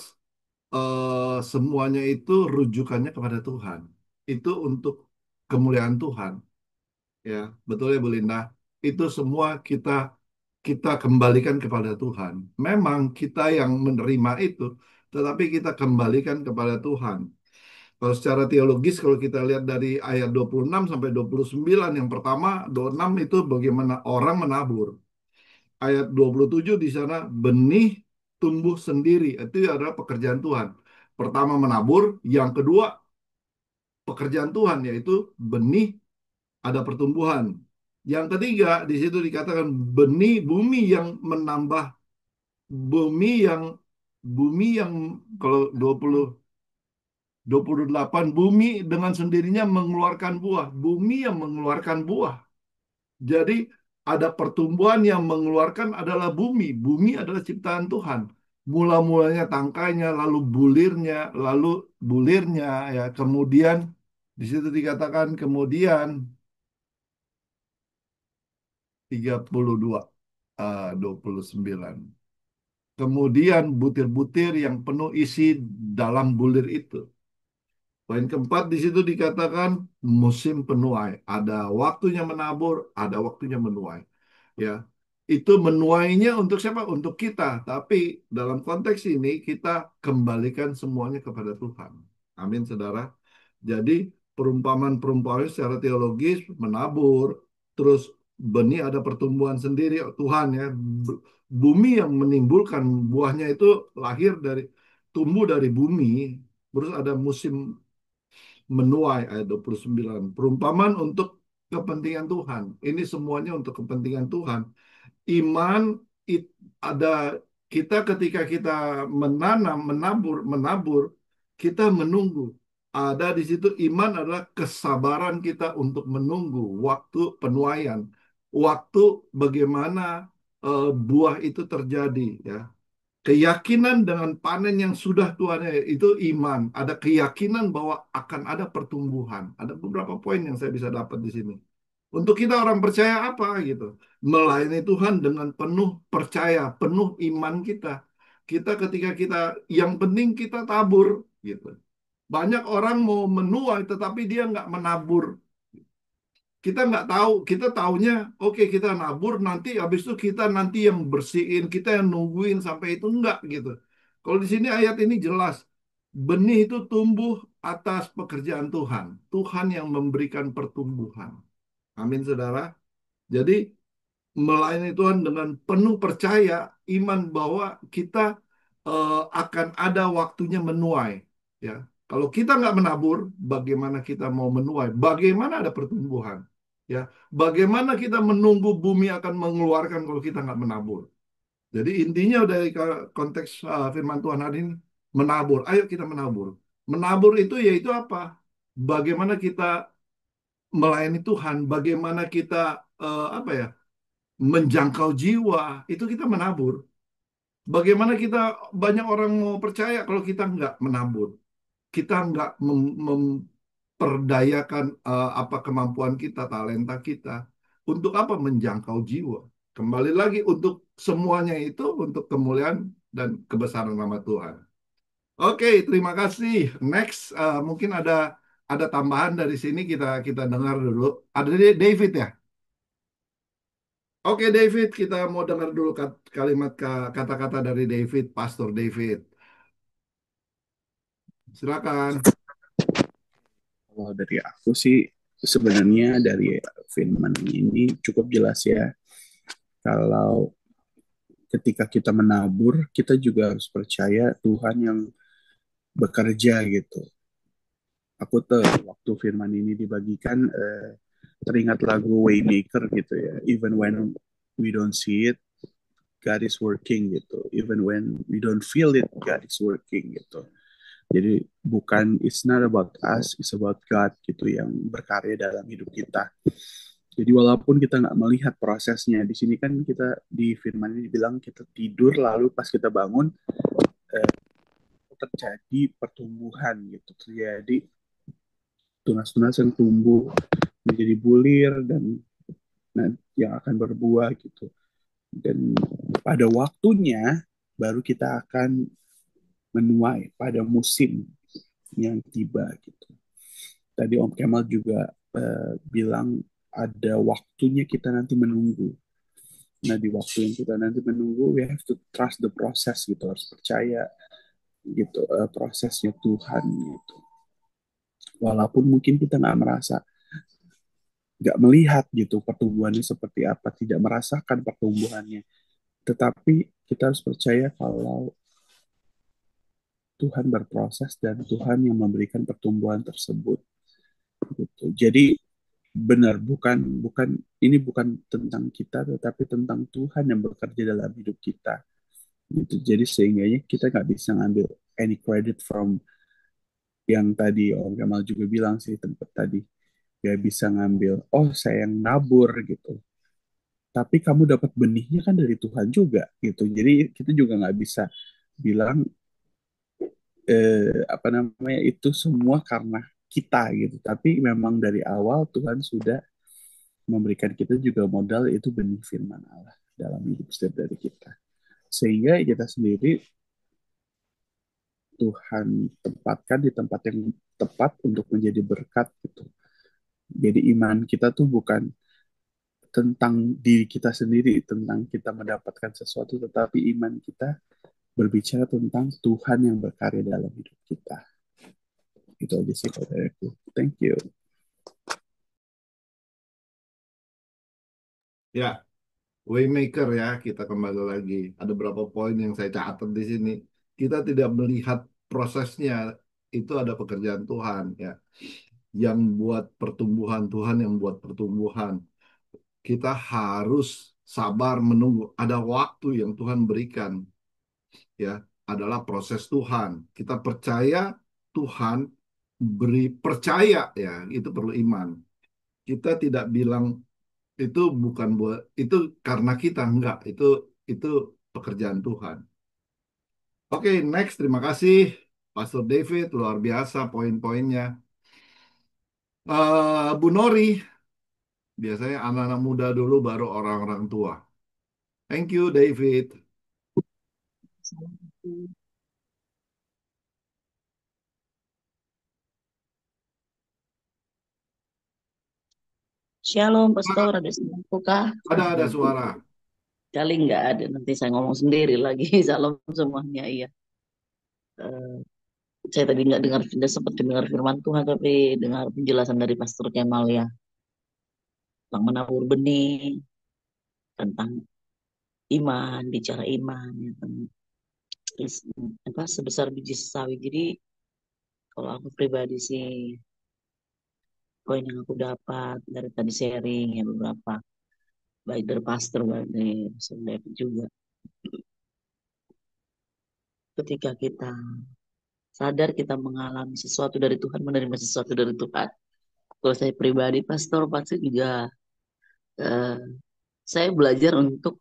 semuanya itu rujukannya kepada Tuhan. Itu untuk kemuliaan Tuhan. Ya, betul ya Bu Linda. Itu semua kita kita kembalikan kepada Tuhan. Memang kita yang menerima itu, tetapi kita kembalikan kepada Tuhan. Kalau secara teologis, kalau kita lihat dari ayat 26 sampai 29, yang pertama, 26 itu bagaimana orang menabur. Ayat 27 di sana, benih tumbuh sendiri. Itu adalah pekerjaan Tuhan. Pertama menabur, yang kedua pekerjaan Tuhan, yaitu benih ada pertumbuhan. Yang ketiga, di situ dikatakan benih bumi yang menambah, bumi yang kalau 28 bumi dengan sendirinya mengeluarkan buah, bumi yang mengeluarkan buah. Jadi ada pertumbuhan yang mengeluarkan adalah bumi. Bumi adalah ciptaan Tuhan. Mula-mulanya tangkainya, lalu bulirnya, ya. Kemudian di situ dikatakan kemudian 32, 29. Kemudian butir-butir yang penuh isi dalam bulir itu. Poin keempat di situ dikatakan musim penuai. Ada waktunya menabur, ada waktunya menuai. Ya, itu menuainya untuk siapa? Untuk kita. Tapi dalam konteks ini kita kembalikan semuanya kepada Tuhan. Amin, saudara. Jadi perumpamaan-perumpamaan secara teologis menabur, terus benih ada pertumbuhan sendiri Tuhan, ya. Bumi yang menimbulkan buahnya itu lahir dari tumbuh dari bumi, terus ada musim menuai ayat 29. Perumpamaan untuk kepentingan Tuhan. Ini semuanya untuk kepentingan Tuhan. Iman ada kita ketika kita menabur, kita menunggu. Ada di situ iman adalah kesabaran kita untuk menunggu waktu penuaian, waktu bagaimana buah itu terjadi, ya. Keyakinan dengan panen yang sudah Tuhan, itu iman. Ada keyakinan bahwa akan ada pertumbuhan. Ada beberapa poin yang saya bisa dapat di sini. Untuk kita orang percaya apa gitu? Melayani Tuhan dengan penuh percaya, penuh iman kita. Kita ketika kita, yang penting kita tabur gitu. Banyak orang mau menuai tetapi dia nggak menabur. Kita nggak tahu, kita taunya oke, kita nabur, nanti habis itu kita nanti yang bersihin, kita yang nungguin sampai itu, enggak gitu. Kalau di sini ayat ini jelas, benih itu tumbuh atas pekerjaan Tuhan. Tuhan yang memberikan pertumbuhan. Amin, saudara. Jadi, melayani Tuhan dengan penuh percaya, iman bahwa kita akan ada waktunya menuai. Ya, kalau kita nggak menabur, bagaimana kita mau menuai? Bagaimana ada pertumbuhan? Ya, bagaimana kita menunggu bumi akan mengeluarkan kalau kita nggak menabur? Jadi intinya dari konteks firman Tuhan hari ini, menabur. Ayo kita menabur. Menabur itu yaitu apa? Bagaimana kita melayani Tuhan, bagaimana kita apa ya, menjangkau jiwa, itu kita menabur. Bagaimana kita banyak orang mau percaya kalau kita nggak menabur, kita nggak memperdayakan apa kemampuan kita, talenta kita, untuk apa menjangkau jiwa. Kembali lagi untuk semuanya itu untuk kemuliaan dan kebesaran nama Tuhan. Oke, terima kasih. Next, mungkin ada tambahan dari sini kita kita dengar dulu. Ada David ya? Oke David, kita mau dengar dulu kalimat kata-kata dari David, Pastor David. Silakan. Kalau dari aku sih sebenarnya dari firman ini cukup jelas ya. Kalau ketika kita menabur, kita juga harus percaya Tuhan yang bekerja gitu. Aku tuh waktu firman ini dibagikan teringat lagu Waymaker gitu ya. Even when we don't see it, God is working gitu. Even when we don't feel it, God is working gitu. Jadi bukan, it's not about us, it's about God gitu yang berkarya dalam hidup kita. Jadi walaupun kita nggak melihat prosesnya, di sini kan kita di firman ini dibilang kita tidur lalu pas kita bangun eh, terjadi pertumbuhan gitu, terjadi tunas-tunas yang tumbuh menjadi bulir dan yang akan berbuah gitu. Dan pada waktunya baru kita akan menuai pada musim yang tiba gitu. Tadi Om Kemal juga bilang ada waktunya kita nanti menunggu. Nah di waktu yang kita nanti menunggu, we have to trust the process gitu, harus percaya gitu prosesnya Tuhan gitu. Walaupun mungkin kita nggak merasa, nggak melihat gitu pertumbuhannya seperti apa, tidak merasakan pertumbuhannya, tetapi kita harus percaya kalau Tuhan berproses dan Tuhan yang memberikan pertumbuhan tersebut gitu. Jadi benar, bukan bukan ini bukan tentang kita tetapi tentang Tuhan yang bekerja dalam hidup kita gitu. Jadi sehingga kita nggak bisa ngambil any credit from yang tadi Om Gamal juga bilang sih tempat tadi, nggak bisa ngambil oh saya yang nabur gitu, tapi kamu dapat benihnya kan dari Tuhan juga gitu. Jadi kita juga nggak bisa bilang apa namanya itu semua karena kita gitu, tapi memang dari awal Tuhan sudah memberikan kita juga modal, itu benih firman Allah dalam hidup setiap dari kita, sehingga kita sendiri Tuhan tempatkan di tempat yang tepat untuk menjadi berkat gitu. Jadi iman kita tuh bukan tentang diri kita sendiri, tentang kita mendapatkan sesuatu, tetapi iman kita berbicara tentang Tuhan yang berkarya dalam hidup kita. Itu aja sih kalau dari aku. Thank you. Ya, Waymaker ya, kita kembali lagi. Ada beberapa poin yang saya catat di sini. Kita tidak melihat prosesnya, itu ada pekerjaan Tuhan ya. Yang buat pertumbuhan, Tuhan yang buat pertumbuhan. Kita harus sabar menunggu. Ada waktu yang Tuhan berikan ya, adalah proses Tuhan. Kita percaya Tuhan beri percaya ya, itu perlu iman. Kita tidak bilang itu bukan buat itu karena kita enggak, itu pekerjaan Tuhan. Oke, next, terima kasih Pastor David, luar biasa poin-poinnya. Bu Nori, biasanya anak-anak muda dulu baru orang-orang tua. Thank you David. Shalom, Pastor. Ada sesuatu kah? Ada suara. Kali nggak ada. Nanti saya ngomong sendiri lagi. Salam semuanya. Iya. Saya tadi nggak dengar, tidak sempat dengar firman Tuhan, tapi dengar penjelasan dari Pastor Kemal ya tentang menabur benih, tentang iman, bicara iman, ya, apa sebesar biji sawi. Jadi kalau aku pribadi sih, poin yang aku dapat dari tadi sharing ya beberapa, baik dari pastor, baik dari Pastor David juga. Ketika kita sadar kita mengalami sesuatu dari Tuhan, menerima sesuatu dari Tuhan. Kalau saya pribadi, pastor, pasti juga eh, saya belajar untuk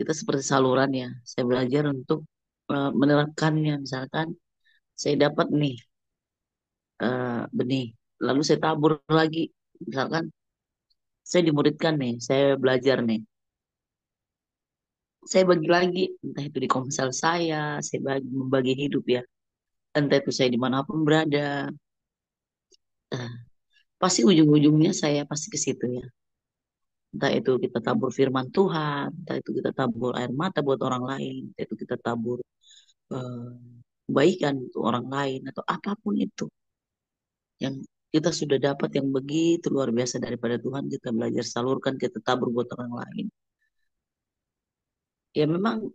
kita seperti saluran ya. Saya belajar untuk menerapkannya. Misalkan saya dapat nih benih, lalu saya tabur lagi. Misalkan saya dimuridkan nih, saya belajar nih, saya bagi lagi, entah itu di komsel saya membagi hidup ya, entah itu saya dimanapun berada, eh, pasti ujung-ujungnya saya pasti ke situ ya. Entah itu kita tabur firman Tuhan, entah itu kita tabur air mata buat orang lain, entah itu kita tabur eh, kebaikan untuk orang lain, atau apapun itu yang kita sudah dapat yang begitu luar biasa daripada Tuhan, kita belajar salurkan, kita tabur buat orang lain. Ya memang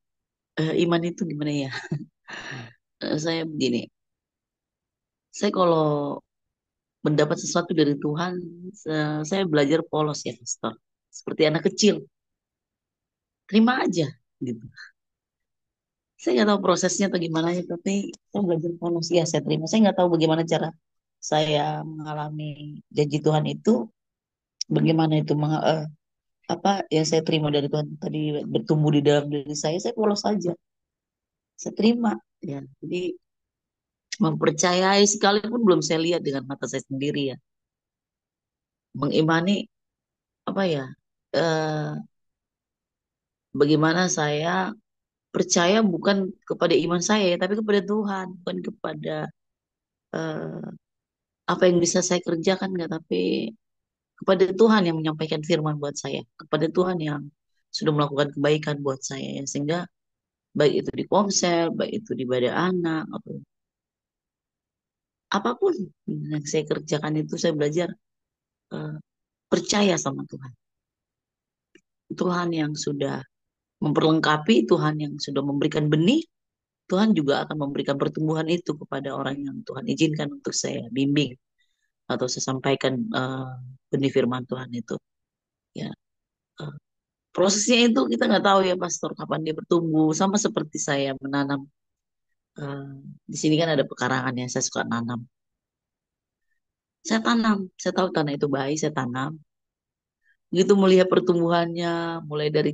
iman itu gimana ya? Saya begini, saya kalau mendapat sesuatu dari Tuhan, saya belajar polos ya, Pastor. Seperti anak kecil, terima aja gitu. Saya nggak tahu prosesnya atau gimana ya, tapi saya belajar polos ya, saya terima. Saya nggak tahu bagaimana cara saya mengalami janji Tuhan itu, bagaimana itu apa yang saya terima dari Tuhan tadi bertumbuh di dalam diri saya polos saja, saya terima ya. Jadi mempercayai sekalipun belum saya lihat dengan mata saya sendiri ya, mengimani apa ya, eh, bagaimana saya percaya bukan kepada iman saya ya, tapi kepada Tuhan, bukan kepada eh, apa yang bisa saya kerjakan nggak, tapi kepada Tuhan yang menyampaikan firman buat saya, kepada Tuhan yang sudah melakukan kebaikan buat saya ya, sehingga baik itu di komsel, baik itu di ibadah anak, atau apapun yang saya kerjakan itu saya belajar eh, percaya sama Tuhan. Tuhan yang sudah memperlengkapi, Tuhan yang sudah memberikan benih, Tuhan juga akan memberikan pertumbuhan itu kepada orang yang Tuhan izinkan untuk saya bimbing atau saya sampaikan benih firman Tuhan itu. Ya, eh, prosesnya itu kita nggak tahu ya, Pastor, kapan dia bertumbuh. Sama seperti saya menanam. eh, di sini kan ada pekarangan ya, saya suka nanam. Saya tanam, saya tahu tanah itu baik, saya tanam. Begitu melihat pertumbuhannya, mulai dari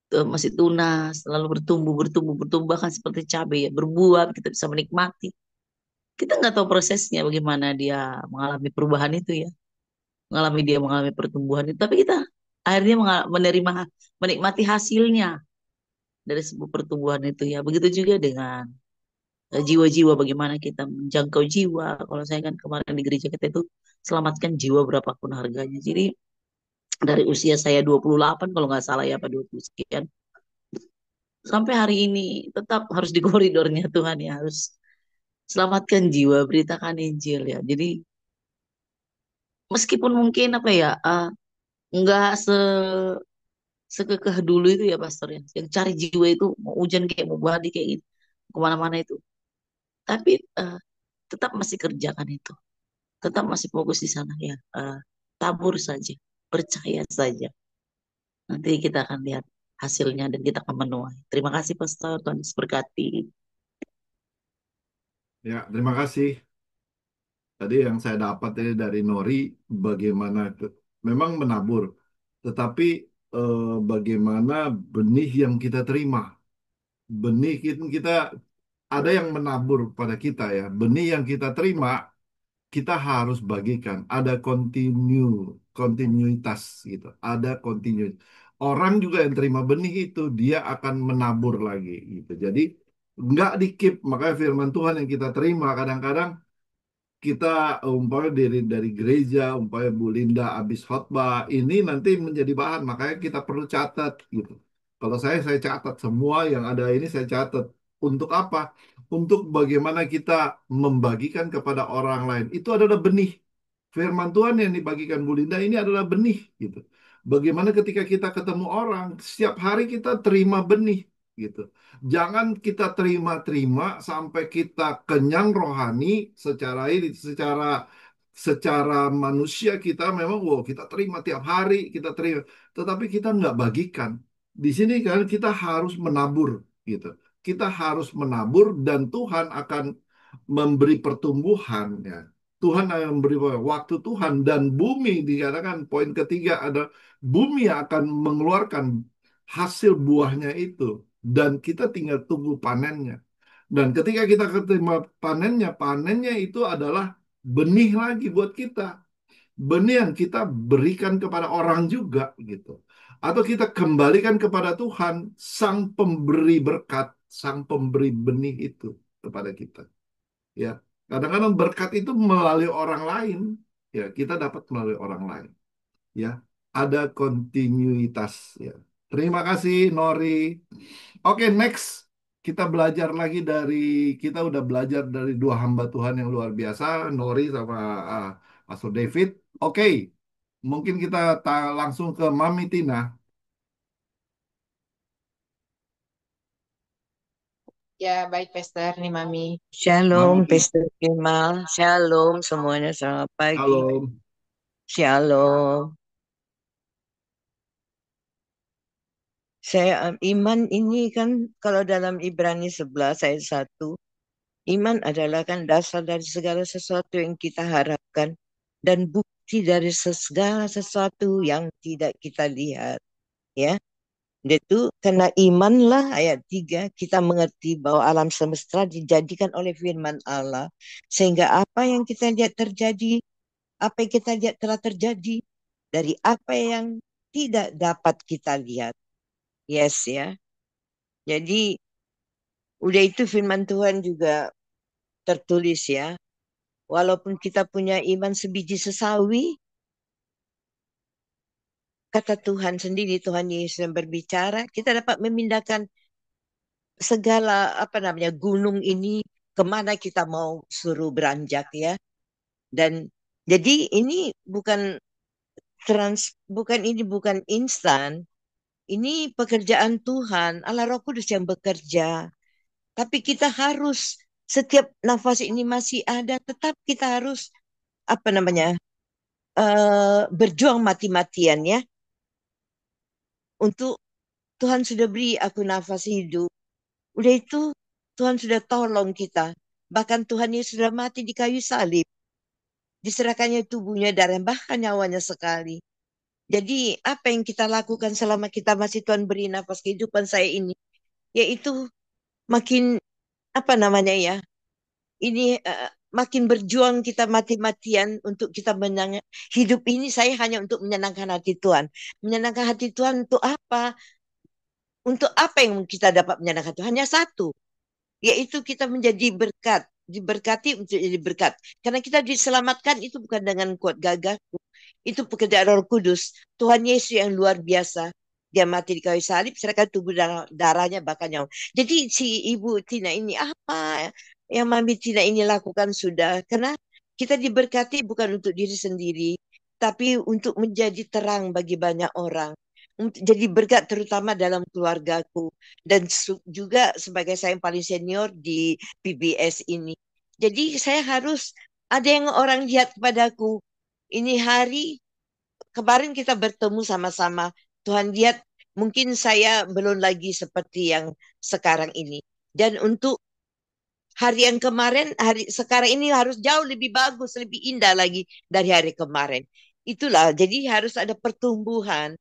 masih tunas, lalu bertumbuh, bertumbuh, bertumbuh, bahkan seperti cabai ya, berbuah, kita bisa menikmati. Kita nggak tahu prosesnya bagaimana dia mengalami perubahan itu ya, mengalami pertumbuhan itu, tapi kita akhirnya menerima, menikmati hasilnya dari sebuah pertumbuhan itu ya. Begitu juga dengan jiwa-jiwa, bagaimana kita menjangkau jiwa. Kalau saya kan kemarin di gereja kita itu selamatkan jiwa berapapun harganya. Jadi dari usia saya 28 kalau nggak salah ya, apa 20 sekian, sampai hari ini tetap harus di koridornya Tuhan ya, harus selamatkan jiwa, beritakan Injil ya. Jadi meskipun mungkin apa ya, nggak sekekeh dulu itu ya, Pastor ya, yang cari jiwa itu mau hujan kayak mau badai kayak gitu, kemana-mana itu, tapi tetap masih kerjakan itu, tetap masih fokus di sana ya. Tabur saja, percaya saja, nanti kita akan lihat hasilnya dan kita akan menuai. Terima kasih, Pastor, Tuhan Yesus berkati. Ya, terima kasih. Tadi yang saya dapat ini dari Nori, bagaimana memang menabur, tetapi bagaimana benih yang kita terima. Benih kita ada yang menabur pada kita ya. Benih yang kita terima, kita harus bagikan. Ada kontinuitas gitu. Ada kontinuitas. Orang juga yang terima benih itu, dia akan menabur lagi gitu. Jadi nggak dikip. Makanya firman Tuhan yang kita terima kadang-kadang kita umpamanya dari gereja, umpamanya Bu Linda habis khotbah, ini nanti menjadi bahan, makanya kita perlu catat gitu. Kalau saya catat semua yang ada ini, saya catat. Untuk apa? untuk bagaimana kita membagikan kepada orang lain. Itu adalah benih. Firman Tuhan yang dibagikan Bu Linda ini adalah benih gitu. Bagaimana ketika kita ketemu orang, setiap hari kita terima benih gitu. Jangan kita terima-terima sampai kita kenyang rohani secara ini, secara manusia kita memang wow kita terima tiap hari, kita terima, tetapi kita nggak bagikan. Di sini kan kita harus menabur gitu. Kita harus menabur dan Tuhan akan memberi pertumbuhan ya. Tuhan akan memberi waktu Tuhan dan bumi dikatakan poin ketiga ada bumi akan mengeluarkan hasil buahnya itu dan kita tinggal tunggu panennya. Dan ketika kita terima panennya, panennya itu adalah benih lagi buat kita. Benih yang kita berikan kepada orang juga gitu. Atau kita kembalikan kepada Tuhan, sang pemberi berkat, sang pemberi benih itu kepada kita. Ya, kadang-kadang berkat itu melalui orang lain. Ya, kita dapat melalui orang lain. Ya, ada kontinuitas. Ya, terima kasih Nori. Oke, next kita belajar lagi kita udah belajar dari dua hamba Tuhan yang luar biasa, Nori sama Pastor David. Oke, mungkin kita langsung ke Mami Tina. Ya, baik, Pastor. Nih, Mami. Shalom, Mami, Pastor Kemal. Shalom semuanya. Selamat pagi. halo. Shalom. Iman ini kan kalau dalam Ibrani 11 ayat 1, iman adalah kan dasar dari segala sesuatu yang kita harapkan dan bukti dari segala sesuatu yang tidak kita lihat. Ya, itu karena imanlah ayat 3 kita mengerti bahwa alam semesta dijadikan oleh firman Allah sehingga apa yang kita lihat terjadi, apa yang kita lihat telah terjadi dari apa yang tidak dapat kita lihat. Yes ya. Jadi udah itu firman Tuhan juga tertulis ya. Walaupun kita punya iman sebiji sesawi, kata Tuhan sendiri, Tuhan Yesus yang berbicara, kita dapat memindahkan segala gunung ini kemana kita mau suruh beranjak ya. Dan jadi ini bukan bukan instan. Ini pekerjaan Tuhan, Allah Roh Kudus yang bekerja. Tapi kita harus setiap nafas ini masih ada, tetap kita harus berjuang mati-matian ya. Untuk Tuhan sudah beri aku nafas hidup. Udah itu Tuhan sudah tolong kita. Bahkan Tuhan Yesus sudah mati di kayu salib. Diserahkannya tubuhnya, darah, bahkan nyawanya sekali. Jadi apa yang kita lakukan selama kita masih Tuhan beri nafas kehidupan saya ini, yaitu makin makin berjuang kita mati-matian untuk kita hidup ini saya hanya untuk menyenangkan hati Tuhan. Menyenangkan hati Tuhan untuk apa? Untuk apa yang kita dapat menyenangkan Tuhan? Hanya satu, yaitu kita menjadi berkat, diberkati untuk jadi berkat. Karena kita diselamatkan itu bukan dengan kuat gagahku, itu pekerjaan Roh Kudus. Tuhan Yesus yang luar biasa. Dia mati di kayu salib, serahkan tubuh darahnya bahkan nyawa. Jadi si Ibu Tina ini apa yang Mami Tina ini lakukan sudah. Karena kita diberkati bukan untuk diri sendiri, tapi untuk menjadi terang bagi banyak orang. Untuk jadi berkat terutama dalam keluargaku. Dan juga sebagai saya yang paling senior di PBS ini. Jadi saya harus ada yang orang lihat kepadaku. Ini hari kemarin kita bertemu sama-sama. Tuhan lihat mungkin saya belum lagi seperti yang sekarang ini. Dan untuk hari yang kemarin, hari sekarang ini harus jauh lebih bagus, lebih indah lagi dari hari kemarin. Itulah, jadi harus ada pertumbuhan.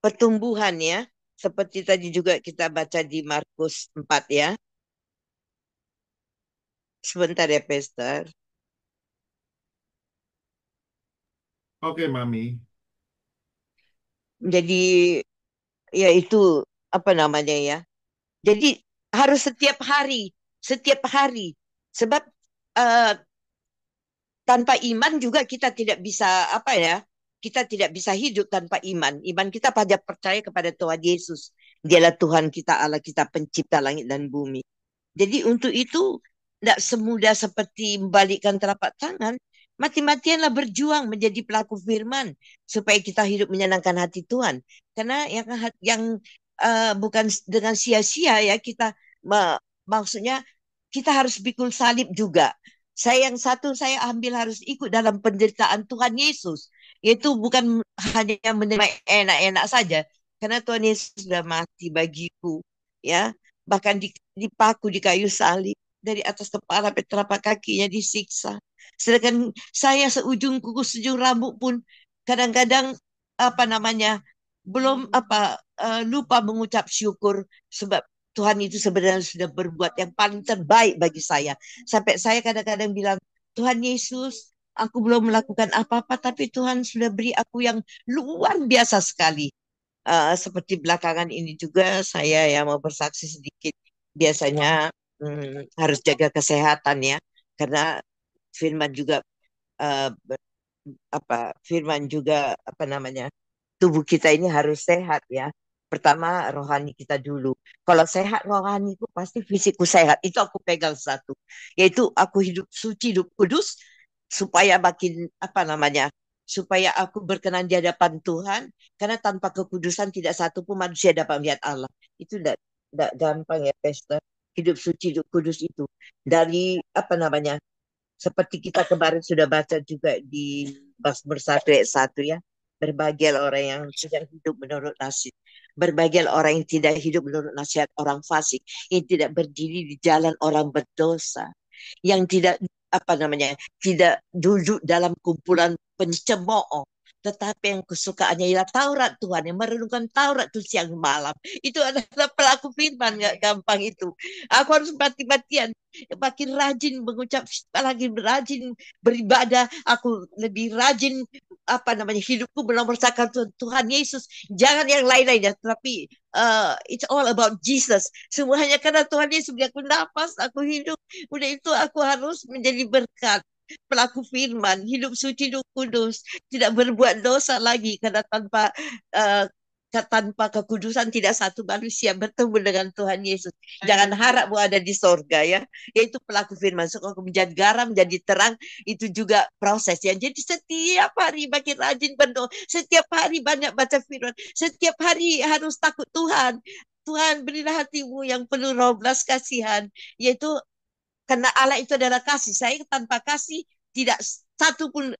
Pertumbuhan ya. Seperti tadi juga kita baca di Markus 4 ya. Sebentar ya, Pastor. Oke, Mami. Jadi ya itu ya. Jadi harus setiap hari. Sebab tanpa iman juga kita tidak bisa kita tidak bisa hidup tanpa iman. Iman kita pada percaya kepada Tuhan Yesus. Dialah Tuhan kita, Allah kita, pencipta langit dan bumi. Jadi untuk itu tidak semudah seperti membalikkan telapak tangan. Mati-matianlah berjuang menjadi pelaku firman supaya kita hidup menyenangkan hati Tuhan. Karena yang bukan dengan sia-sia ya kita maksudnya kita harus pikul salib juga. Yang satu saya ambil harus ikut dalam penderitaan Tuhan Yesus. Yaitu bukan hanya menerima enak-enak saja. Karena Tuhan Yesus sudah mati bagiku. Ya, bahkan dipaku di kayu salib. Dari atas kepala sampai telapak kakinya disiksa. Sedangkan saya seujung kuku sejung rambut pun kadang-kadang apa namanya belum lupa mengucap syukur sebab Tuhan itu sebenarnya sudah berbuat yang paling terbaik bagi saya. Sampai saya kadang-kadang bilang, Tuhan Yesus, aku belum melakukan apa-apa, tapi Tuhan sudah beri aku yang luar biasa sekali. Seperti belakangan ini juga saya yang mau bersaksi sedikit. Biasanya harus jaga kesehatan ya, karena firman juga uh, firman juga apa namanya tubuh kita ini harus sehat ya. Pertama rohani kita dulu. Kalau sehat rohaniku pasti fisikku sehat. Itu aku pegang satu. Yaitu aku hidup suci, hidup kudus supaya makin apa namanya? Supaya aku berkenan di hadapan Tuhan karena tanpa kekudusan tidak satu pun manusia dapat melihat Allah. Itu tidak gampang ya, Pastor. Hidup suci, hidup kudus itu dari apa namanya? Seperti kita kemarin sudah baca juga di Mazmur 1 ayat 1 ya. Berbahagialah orang yang tidak hidup menurut nasihat. Berbahagialah orang yang tidak hidup menurut nasihat orang fasik. Yang tidak berdiri di jalan orang berdosa. Yang tidak apa namanya tidak duduk dalam kumpulan pencemooh. Tetapi yang kesukaannya ialah Taurat Tuhan, yang merenungkan Taurat itu siang malam. Itu adalah pelaku firman, nggak gampang itu. Aku harus mati-matian makin rajin mengucap, lagi rajin beribadah, aku lebih rajin apa namanya hidupku menomorkan Tuhan Yesus, jangan yang lain-lainnya, tapi it's all about Jesus, semuanya karena Tuhan Yesus beri aku nafas, aku hidup, udah itu aku harus menjadi berkat, pelaku firman, hidup suci, hidup kudus, tidak berbuat dosa lagi karena uh, tanpa kekudusan tidak satu manusia bertemu dengan Tuhan Yesus. Jangan harap bahwa ada di sorga ya. Yaitu pelaku firman. So, kalau menjadi garam, menjadi terang, itu juga proses ya. Jadi setiap hari makin rajin berdoa. Setiap hari banyak baca firman. Setiap hari harus takut Tuhan. Tuhan berilah hatimu yang penuh roh belas kasihan. Yaitu karena Allah itu adalah kasih. Saya tanpa kasih tidak satu pun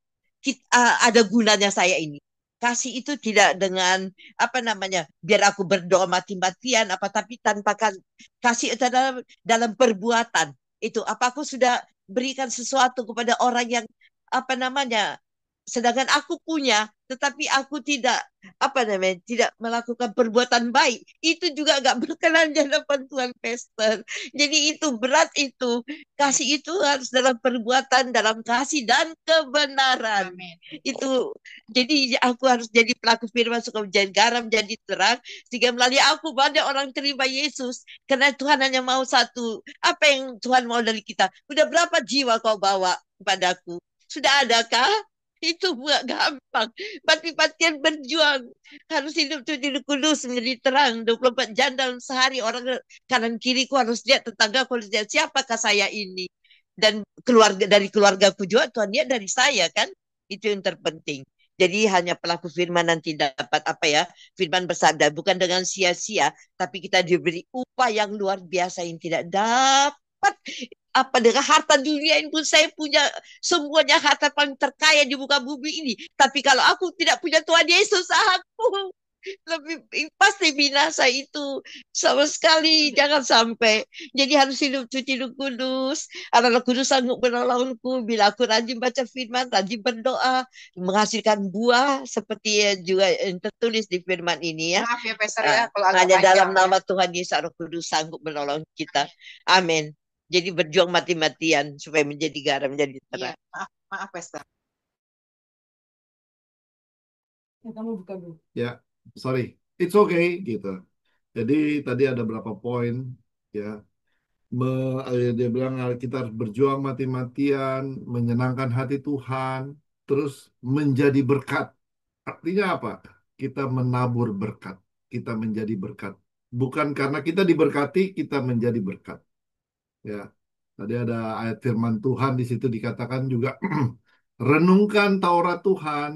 ada gunanya saya ini. Kasih itu tidak dengan apa namanya biar aku berdoa mati-matian apa tapi tanpa kasih itu adalah dalam perbuatan. Itu apa aku sudah berikan sesuatu kepada orang yang apa namanya sedangkan aku punya tetapi aku tidak apa namanya tidak melakukan perbuatan baik itu juga agak berkenan di hadapan Tuhan Pastor. Jadi itu berat itu kasih itu harus dalam perbuatan dalam kasih dan kebenaran. Amin. Itu jadi aku harus jadi pelaku firman suka menjadi garam jadi terang sehingga melalui aku banyak orang terima Yesus karena Tuhan hanya mau satu apa yang Tuhan mau dari kita. Udah berapa jiwa kau bawa kepadaku? Sudah adakah? Itu buat gampang. Mati-matian berjuang. Harus hidup hidup kudus menjadi terang. 24 jam dalam sehari. Orang kanan kiriku harus lihat tetangga. Harus lihat siapakah saya ini. Dan keluarga dari keluargaku juga Tuhan lihat dari saya kan. Itu yang terpenting. Jadi hanya pelaku firman nanti dapat apa ya. Firman bersabda. Bukan dengan sia-sia. Tapi kita diberi upah yang luar biasa yang tidak dapat apa dengan harta dunia ini pun saya punya semuanya harta paling terkaya di muka bumi ini. Tapi kalau aku tidak punya Tuhan Yesus, aku lebih pasti binasa itu sama sekali jangan sampai. Jadi harus hidup suci hidup kudus. Anak kudus sanggup menolongku bila aku rajin baca firman, rajin berdoa, menghasilkan buah seperti juga yang tertulis di firman ini ya. Maaf ya Pastor ya kalau agak Hanya dalam panjang ya. nama Tuhan Yesus Roh Kudus sanggup menolong kita. Amin. Jadi berjuang mati-matian supaya menjadi garam, menjadi Iya, terang. maaf Pastor. Kamu buka dulu. Ya, sorry, it's okay gitu. Jadi tadi ada berapa poin ya. Dia bilang kita harus berjuang mati-matian, menyenangkan hati Tuhan, terus menjadi berkat. Artinya apa? Kita menabur berkat, kita menjadi berkat. Bukan karena kita diberkati, kita menjadi berkat. Ya, tadi ada ayat firman Tuhan di situ dikatakan juga renungkan Taurat Tuhan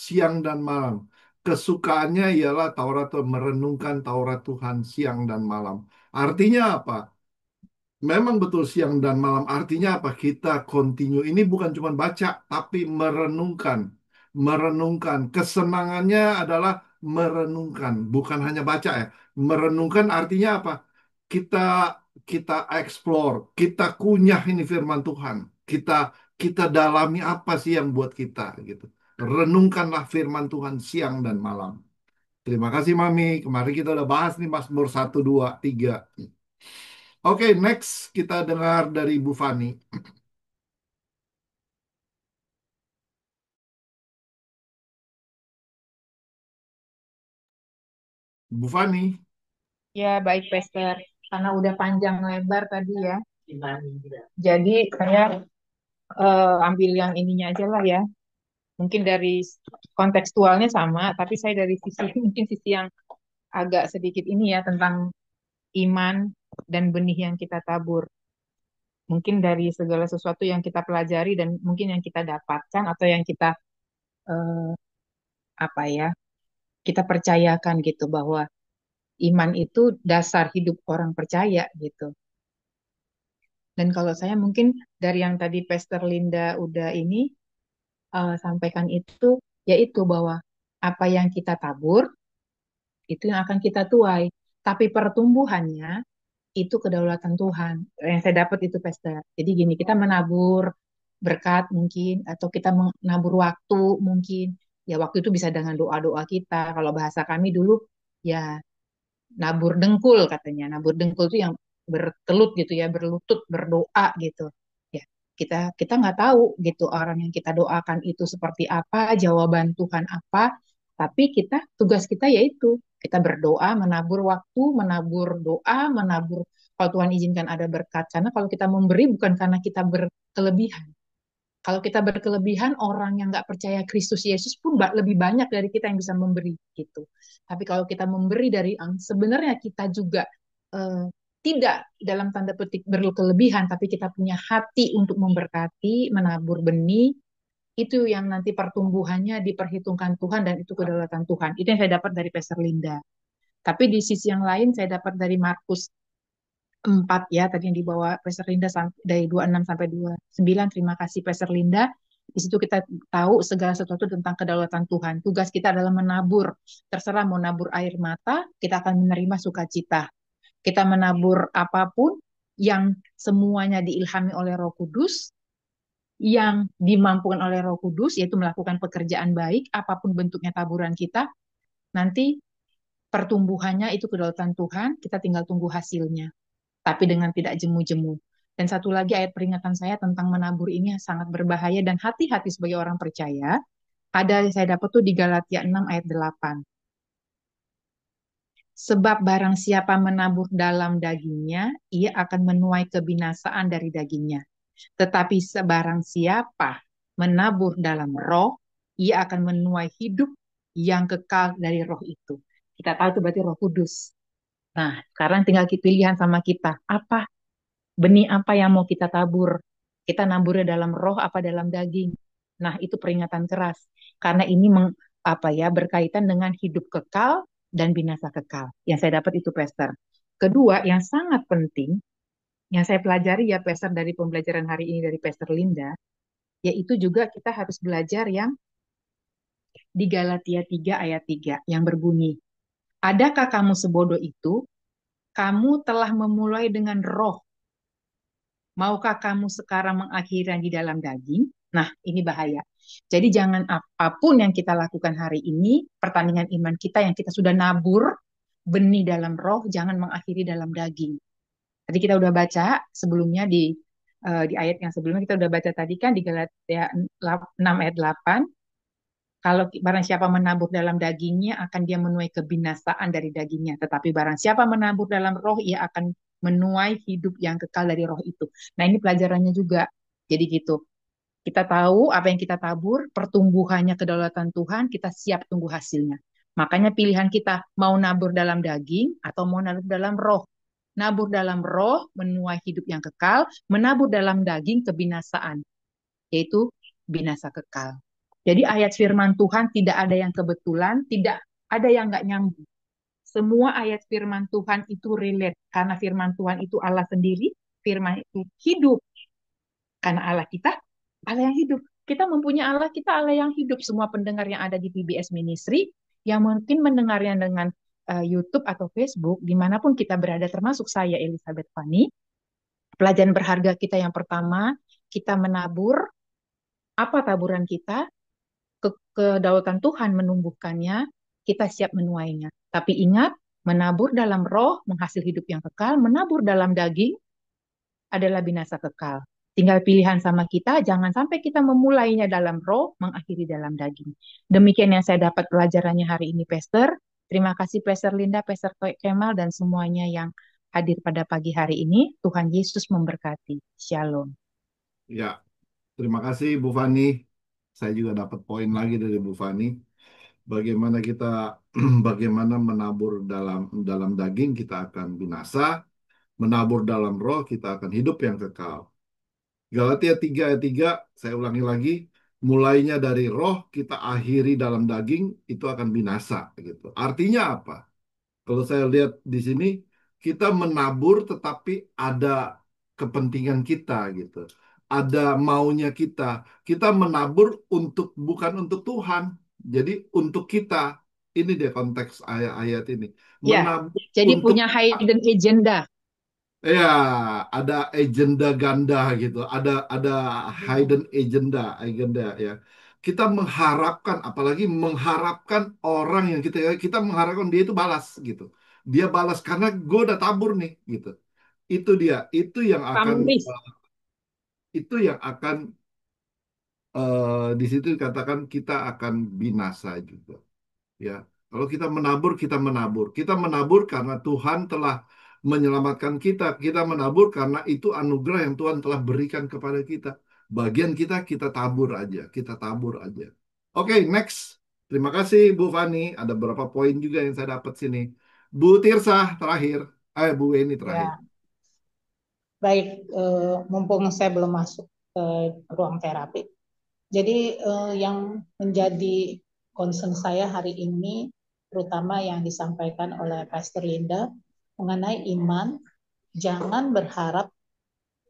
siang dan malam. Kesukaannya ialah Taurat merenungkan Taurat Tuhan siang dan malam. Artinya apa? Memang betul siang dan malam. Artinya apa? Kita continue. Ini bukan cuma baca, tapi merenungkan. Merenungkan. Kesenangannya adalah merenungkan, bukan hanya baca ya. Merenungkan artinya apa? Kita kita explore, kita kunyah ini firman Tuhan. Kita kita dalami apa sih yang buat kita gitu. Renungkanlah firman Tuhan siang dan malam. Terima kasih Mami. Kemarin kita udah bahas nih Mazmur 1, 2, 3. Oke, next kita dengar dari Bu Fani. Bu Fani. Ya, baik, Pastor. Karena udah panjang lebar tadi ya. Jadi saya ambil yang ininya aja lah ya. Mungkin dari kontekstualnya sama, tapi saya dari sisi mungkin sisi yang agak sedikit ini ya tentang iman dan benih yang kita tabur. Mungkin dari segala sesuatu yang kita pelajari dan mungkin yang kita dapatkan atau yang kita eh, apa ya, kita percayakan gitu bahwa iman itu dasar hidup orang percaya gitu. Dan kalau saya mungkin dari yang tadi Pastor Linda udah ini sampaikan itu, yaitu bahwa apa yang kita tabur itu yang akan kita tuai. Tapi pertumbuhannya itu kedaulatan Tuhan. Yang saya dapat itu, Pastor. Jadi gini, kita menabur berkat mungkin, atau kita menabur waktu mungkin. Ya waktu itu bisa dengan doa-doa kita. Kalau bahasa kami dulu, ya nabur dengkul katanya. Nabur dengkul itu yang bertelut gitu ya, berlutut, berdoa gitu. Ya, kita nggak tahu gitu orang yang kita doakan itu seperti apa, jawaban Tuhan apa, tapi tugas kita yaitu kita berdoa, menabur waktu, menabur doa, menabur kalau Tuhan izinkan ada berkat. Karena kalau kita memberi bukan karena kita berkelebihan. Kalau kita berkelebihan, orang yang nggak percaya Kristus Yesus pun lebih banyak dari kita yang bisa memberi gitu. Tapi kalau kita memberi dari sebenarnya kita juga eh, tidak dalam tanda petik berkelebihan, tapi kita punya hati untuk memberkati, menabur benih, itu yang nanti pertumbuhannya diperhitungkan Tuhan dan itu kedaulatan Tuhan. Itu yang saya dapat dari Pastor Linda. Tapi di sisi yang lain saya dapat dari Markus 4 ya, tadi yang dibawa Pastor Linda dari 26 sampai 29. Terima kasih Pastor Linda. Di situ kita tahu segala sesuatu tentang kedaulatan Tuhan. Tugas kita adalah menabur. Terserah mau nabur air mata, kita akan menerima sukacita. Kita menabur apapun yang semuanya diilhami oleh Roh Kudus, yang dimampukan oleh Roh Kudus, yaitu melakukan pekerjaan baik, apapun bentuknya taburan kita, nanti pertumbuhannya itu kedaulatan Tuhan, kita tinggal tunggu hasilnya tapi dengan tidak jemu-jemu. Dan satu lagi ayat peringatan saya tentang menabur ini sangat berbahaya dan hati-hati sebagai orang percaya. Ada saya dapat tuh di Galatia 6 ayat 8. Sebab barang siapa menabur dalam dagingnya, ia akan menuai kebinasaan dari dagingnya. Tetapi sebarang siapa menabur dalam roh, ia akan menuai hidup yang kekal dari roh itu. Kita tahu itu berarti Roh Kudus. Nah, sekarang tinggal pilihan sama kita. Benih apa yang mau kita tabur? Kita naburnya dalam roh apa dalam daging? Nah, itu peringatan keras. Karena ini berkaitan dengan hidup kekal dan binasa kekal. Yang saya dapat itu, Pastor. Kedua, yang sangat penting, yang saya pelajari ya, Pastor, dari pembelajaran hari ini dari Pastor Linda, yaitu juga kita harus belajar yang di Galatia 3 ayat 3, yang berbunyi, adakah kamu sebodoh itu? Kamu telah memulai dengan roh, maukah kamu sekarang mengakhiri di dalam daging? Nah, ini bahaya. Jadi jangan apapun yang kita lakukan hari ini, pertandingan iman kita yang kita sudah nabur, benih dalam roh, jangan mengakhiri dalam daging. Tadi kita udah baca sebelumnya di ayat yang sebelumnya kita udah baca tadi kan di Galatia 6 ayat 8. Kalau barang siapa menabur dalam dagingnya, akan dia menuai kebinasaan dari dagingnya. Tetapi barang siapa menabur dalam roh, ia akan menuai hidup yang kekal dari roh itu. Nah, ini pelajarannya juga. Jadi gitu. Kita tahu apa yang kita tabur, pertumbuhannya kedaulatan Tuhan, kita siap tunggu hasilnya. Makanya pilihan kita mau nabur dalam daging atau mau nabur dalam roh. nabur dalam roh menuai hidup yang kekal, menabur dalam daging kebinasaan, yaitu binasa kekal. Jadi ayat firman Tuhan tidak ada yang kebetulan, tidak ada yang nggak nyambung. Semua ayat firman Tuhan itu relate, karena firman Tuhan itu Allah sendiri, firman itu hidup. Karena Allah kita, Allah yang hidup. Kita mempunyai Allah, kita Allah yang hidup. Semua pendengar yang ada di PBS Ministry, yang mungkin mendengarnya dengan YouTube atau Facebook, dimanapun kita berada, termasuk saya, Elizabeth Fani, pelajaran berharga kita yang pertama, kita menabur, apa taburan kita, kedaulatan Tuhan menumbuhkannya, kita siap menuainya. Tapi ingat, menabur dalam roh, menghasil hidup yang kekal, menabur dalam daging, adalah binasa kekal. Tinggal pilihan sama kita, jangan sampai kita memulainya dalam roh, mengakhiri dalam daging. Demikian yang saya dapat pelajarannya hari ini, Pastor. Terima kasih Pastor Linda, Pastor Kemal, dan semuanya yang hadir pada pagi hari ini. Tuhan Yesus memberkati. Shalom. Ya, terima kasih Bu Fani. Saya juga dapat poin lagi dari Bu Fani. Bagaimana kita bagaimana menabur dalam daging kita akan binasa, menabur dalam roh kita akan hidup yang kekal. Galatia 3 ayat 3, saya ulangi lagi, mulainya dari roh kita akhiri dalam daging itu akan binasa gitu. Artinya apa? Kalau saya lihat di sini kita menabur tetapi ada kepentingan kita gitu. Ada maunya kita. Kita menabur bukan untuk Tuhan. Jadi untuk kita. Ini dia konteks ayat-ayat ini. Ya, Menabur jadi untuk punya hidden agenda. ya, ada agenda ganda gitu, ada hidden agenda ya. Kita mengharapkan, apalagi mengharapkan orang yang kita mengharapkan dia itu balas gitu. Dia balas karena gue udah tabur nih gitu. Itu dia, Pamrih. itu yang akan di situ dikatakan kita akan binasa juga. Ya, kalau kita menabur. Kita menabur karena Tuhan telah menyelamatkan kita. Kita menabur karena itu anugerah yang Tuhan telah berikan kepada kita. Bagian kita tabur aja. Kita tabur aja. Oke, next. Terima kasih Bu Fani. Ada beberapa poin juga yang saya dapat sini. Bu Tirsa terakhir. Bu Weni terakhir. Ya, baik, mumpung saya belum masuk ke ruang terapi. Jadi yang menjadi concern saya hari ini, terutama yang disampaikan oleh Pastor Linda mengenai iman, jangan berharap,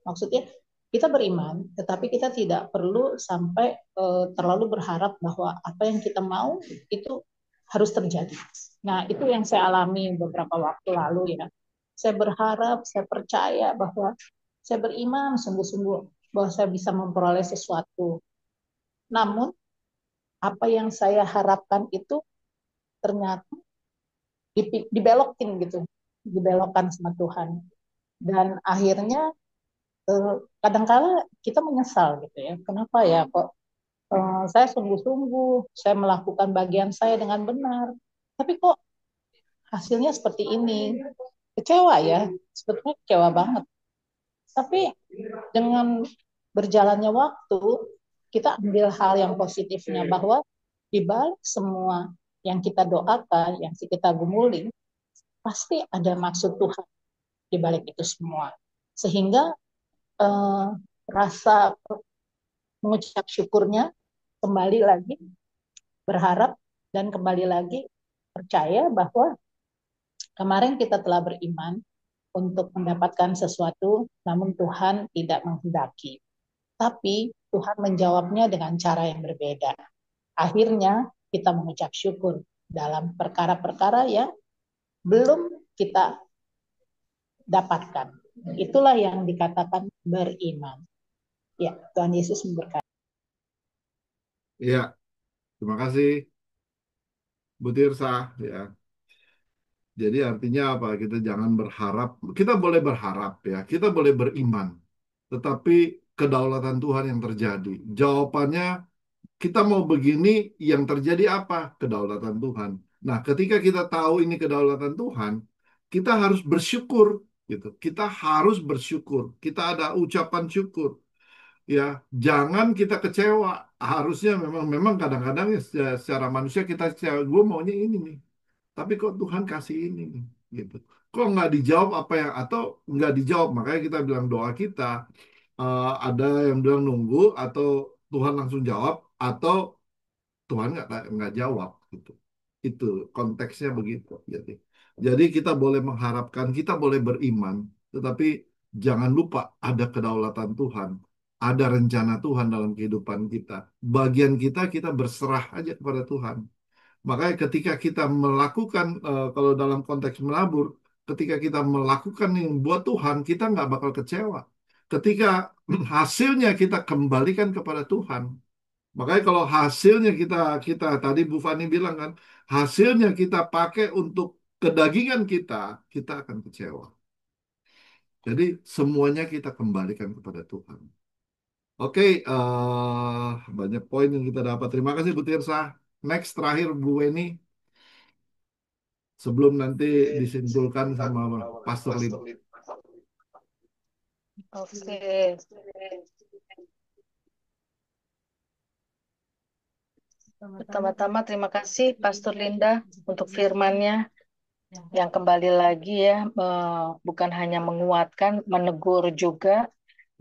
maksudnya kita beriman, tetapi kita tidak perlu sampai terlalu berharap bahwa apa yang kita mau itu harus terjadi. Nah, itu yang saya alami beberapa waktu lalu ya. Saya berharap, saya percaya bahwa saya beriman sungguh-sungguh bahwa saya bisa memperoleh sesuatu. Namun, apa yang saya harapkan itu ternyata dibelokin gitu, dibelokkan sama Tuhan. Dan akhirnya kadang-kala kita menyesal gitu ya. Kenapa ya kok saya sungguh-sungguh, saya melakukan bagian saya dengan benar, tapi kok hasilnya seperti ini. Kecewa ya, sebetulnya kecewa banget. Tapi dengan berjalannya waktu, kita ambil hal yang positifnya bahwa di balik semua yang kita doakan, yang kita gumuli, pasti ada maksud Tuhan di balik itu semua. Sehingga rasa mengucap syukurnya kembali lagi berharap dan kembali lagi percaya bahwa kemarin kita telah beriman untuk mendapatkan sesuatu, namun Tuhan tidak menghendaki. Tapi Tuhan menjawabnya dengan cara yang berbeda. Akhirnya kita mengucap syukur dalam perkara-perkara yang belum kita dapatkan. Itulah yang dikatakan beriman. Ya, Tuhan Yesus memberkati. Iya, terima kasih Bu Tirsa ya. Jadi artinya apa? Kita jangan berharap. Kita boleh berharap ya. Kita boleh beriman. Tetapi kedaulatan Tuhan yang terjadi. Jawabannya kita mau begini, yang terjadi apa? Kedaulatan Tuhan. Nah, ketika kita tahu ini kedaulatan Tuhan, kita harus bersyukur gitu. Kita harus bersyukur. Kita ada ucapan syukur. Ya, jangan kita kecewa. Harusnya memang kadang-kadang ya secara manusia gue maunya ini nih. Tapi kok Tuhan kasih ini nih, gitu. kok nggak dijawab apa yang atau nggak dijawab. Makanya kita bilang doa kita ada yang bilang nunggu atau Tuhan langsung jawab atau Tuhan nggak jawab gitu. Itu konteksnya begitu. Jadi kita boleh mengharapkan, kita boleh beriman, tetapi jangan lupa ada kedaulatan Tuhan, ada rencana Tuhan dalam kehidupan kita. Bagian kita kita berserah aja kepada Tuhan. Makanya ketika kita melakukan, kalau dalam konteks menabur, ketika kita melakukan yang buat Tuhan, kita nggak bakal kecewa. Ketika hasilnya kita kembalikan kepada Tuhan. Makanya kalau hasilnya kita kita tadi Bu Fani bilang kan, hasilnya kita pakai untuk kedagingan kita, kita akan kecewa. Jadi semuanya kita kembalikan kepada Tuhan. Oke, banyak poin yang kita dapat. Terima kasih Bu Tirsa. Next terakhir Bu Weni. Sebelum nanti disimpulkan sama Pastor Lin. Oke. Pertama-tama terima kasih Pastor Linda untuk firman-Nya yang kembali lagi ya, bukan hanya menguatkan, menegur juga,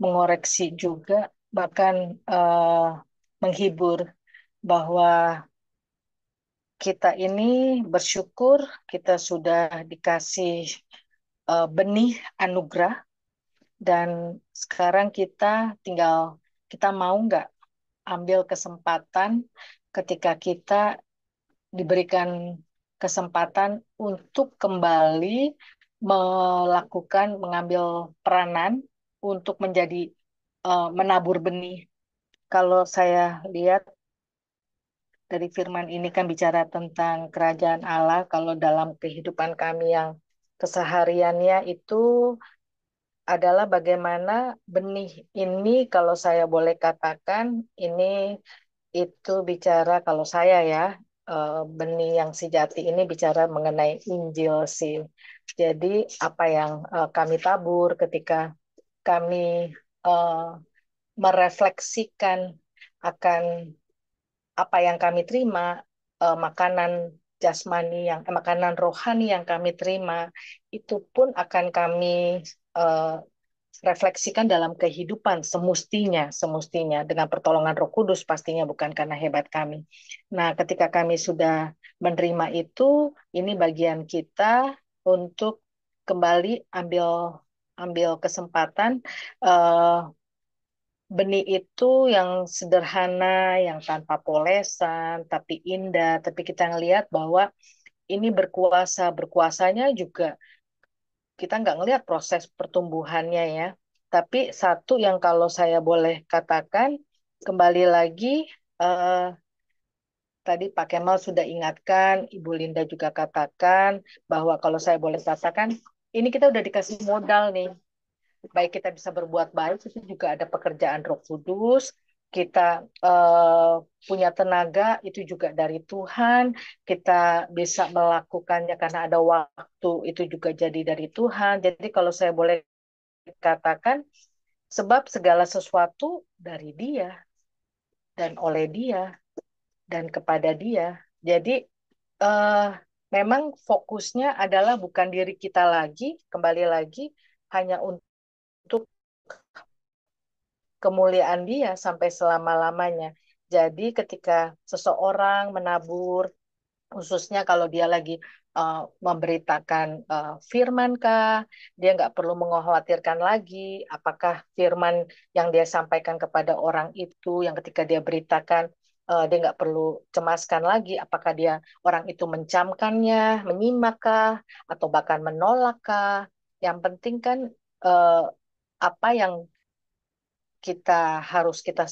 mengoreksi juga, bahkan menghibur bahwa kita ini bersyukur kita sudah dikasih benih anugerah, dan sekarang kita tinggal, kita mau nggak ambil kesempatan ketika kita diberikan kesempatan untuk kembali mengambil peranan untuk menjadi menabur benih. Kalau saya lihat dari firman ini kan bicara tentang kerajaan Allah, kalau dalam kehidupan kami yang kesehariannya itu adalah bagaimana benih ini, kalau saya boleh katakan, ini itu bicara, kalau saya ya, benih yang sejati ini bicara mengenai Injil sih. Jadi apa yang kami tabur ketika kami uh, merefleksikan akan apa yang kami terima, makanan jasmani makanan rohani yang kami terima, itu pun akan kami uh, refleksikan dalam kehidupan semestinya dengan pertolongan Roh Kudus, pastinya bukan karena hebat kami. Nah, ketika kami sudah menerima itu, ini bagian kita untuk kembali ambil ambil kesempatan, uh, benih itu yang sederhana, yang tanpa polesan, tapi indah. Tapi kita ngelihat bahwa ini berkuasanya juga kita nggak ngelihat proses pertumbuhannya ya. Tapi satu yang kalau saya boleh katakan, kembali lagi, eh, tadi Pak Kemal sudah ingatkan, Ibu Linda juga katakan, bahwa kalau saya boleh katakan, ini kita udah dikasih modal nih. Baik kita bisa berbuat baik, itu juga ada pekerjaan Roh Kudus. Kita eh, punya tenaga, itu juga dari Tuhan. Kita bisa melakukannya karena ada waktu, itu juga jadi dari Tuhan. Jadi kalau saya boleh katakan, sebab segala sesuatu dari Dia dan oleh Dia dan kepada Dia. Jadi eh, memang fokusnya adalah bukan diri kita lagi, kembali lagi hanya untuk kemuliaan Dia sampai selama-lamanya. Jadi ketika seseorang menabur, khususnya kalau dia lagi memberitakan firman kah, dia nggak perlu mengkhawatirkan lagi apakah firman yang dia sampaikan kepada orang itu, yang ketika dia beritakan, dia nggak perlu cemaskan lagi apakah dia orang itu mencamkannya, menyimakkah, atau bahkan menolakkah. Yang penting kan eh, apa yang kita kita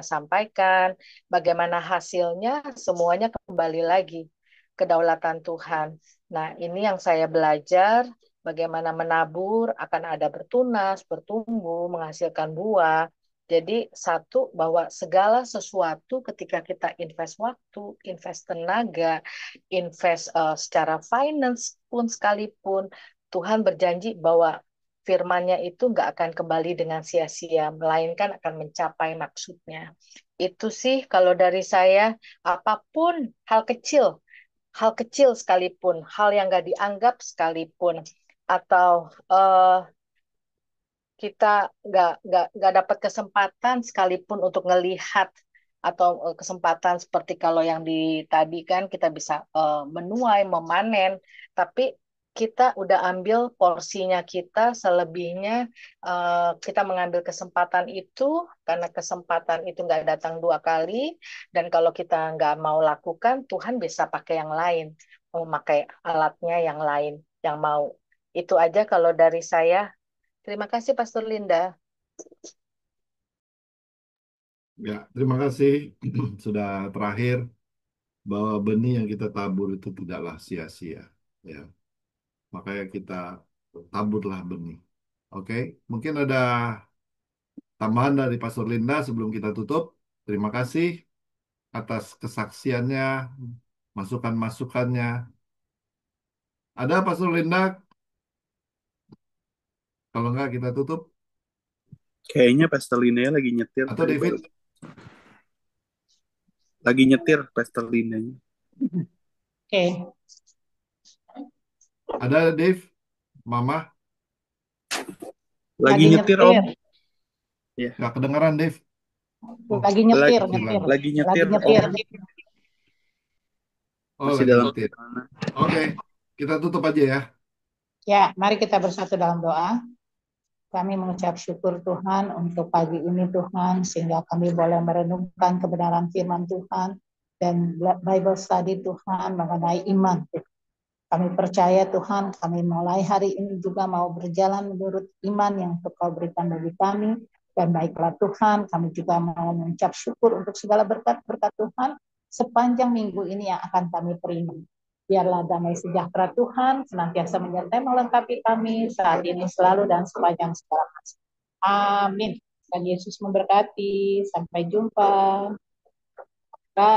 sampaikan, bagaimana hasilnya, semuanya kembali lagi kedaulatan Tuhan. Nah, ini yang saya belajar, bagaimana menabur akan ada bertunas, bertumbuh, menghasilkan buah. Jadi satu, bahwa segala sesuatu ketika kita invest waktu, invest tenaga, invest secara finance pun sekalipun, Tuhan berjanji bahwa firman-Nya itu nggak akan kembali dengan sia-sia, melainkan akan mencapai maksudnya. Itu sih kalau dari saya, apapun hal kecil hal kecil sekalipun, hal yang nggak dianggap sekalipun, atau kita nggak dapat kesempatan sekalipun untuk ngelihat, atau kesempatan seperti kalau yang di tadi kan kita bisa menuai, memanen, tapi kita udah ambil porsinya kita, selebihnya kita mengambil kesempatan itu, karena kesempatan itu nggak datang dua kali, dan kalau kita nggak mau lakukan, Tuhan bisa pakai yang lain, memakai alatnya yang lain yang mau. Itu aja kalau dari saya. Terima kasih, Pastor Linda. Ya, terima kasih. Sudah terakhir bahwa benih yang kita tabur itu tidaklah sia-sia. Ya, makanya kita taburlah benih. Oke, mungkin ada tambahan dari Pastor Linda sebelum kita tutup. Terima kasih atas kesaksiannya, masukan-masukannya. Ada Pastor Linda? Kalau enggak kita tutup. Kayaknya Pastor Linda lagi nyetir Atau tadi David? baru. Lagi nyetir Pastor Linda. Oke. Ada Dave? Mama? Lagi nyetir Om. Ya. Nggak kedengaran Dave? Lagi nyetir, Lagi nyetir. Oh, masih lagi dalam nyetir. Oke, kita tutup aja ya. Ya, mari kita bersatu dalam doa. Kami mengucap syukur Tuhan untuk pagi ini Tuhan, sehingga kami boleh merenungkan kebenaran firman Tuhan dan Bible study Tuhan mengenai iman. Kami percaya Tuhan, kami mulai hari ini juga mau berjalan menurut iman yang Engkau berikan bagi kami. Dan baiklah Tuhan, kami juga mau mengucap syukur untuk segala berkat-berkat Tuhan sepanjang minggu ini yang akan kami terima. Biarlah damai sejahtera Tuhan senantiasa menyertai melengkapi kami saat ini selalu dan sepanjang segala masa. Amin. Tuhan Yesus memberkati. Sampai jumpa. Bye.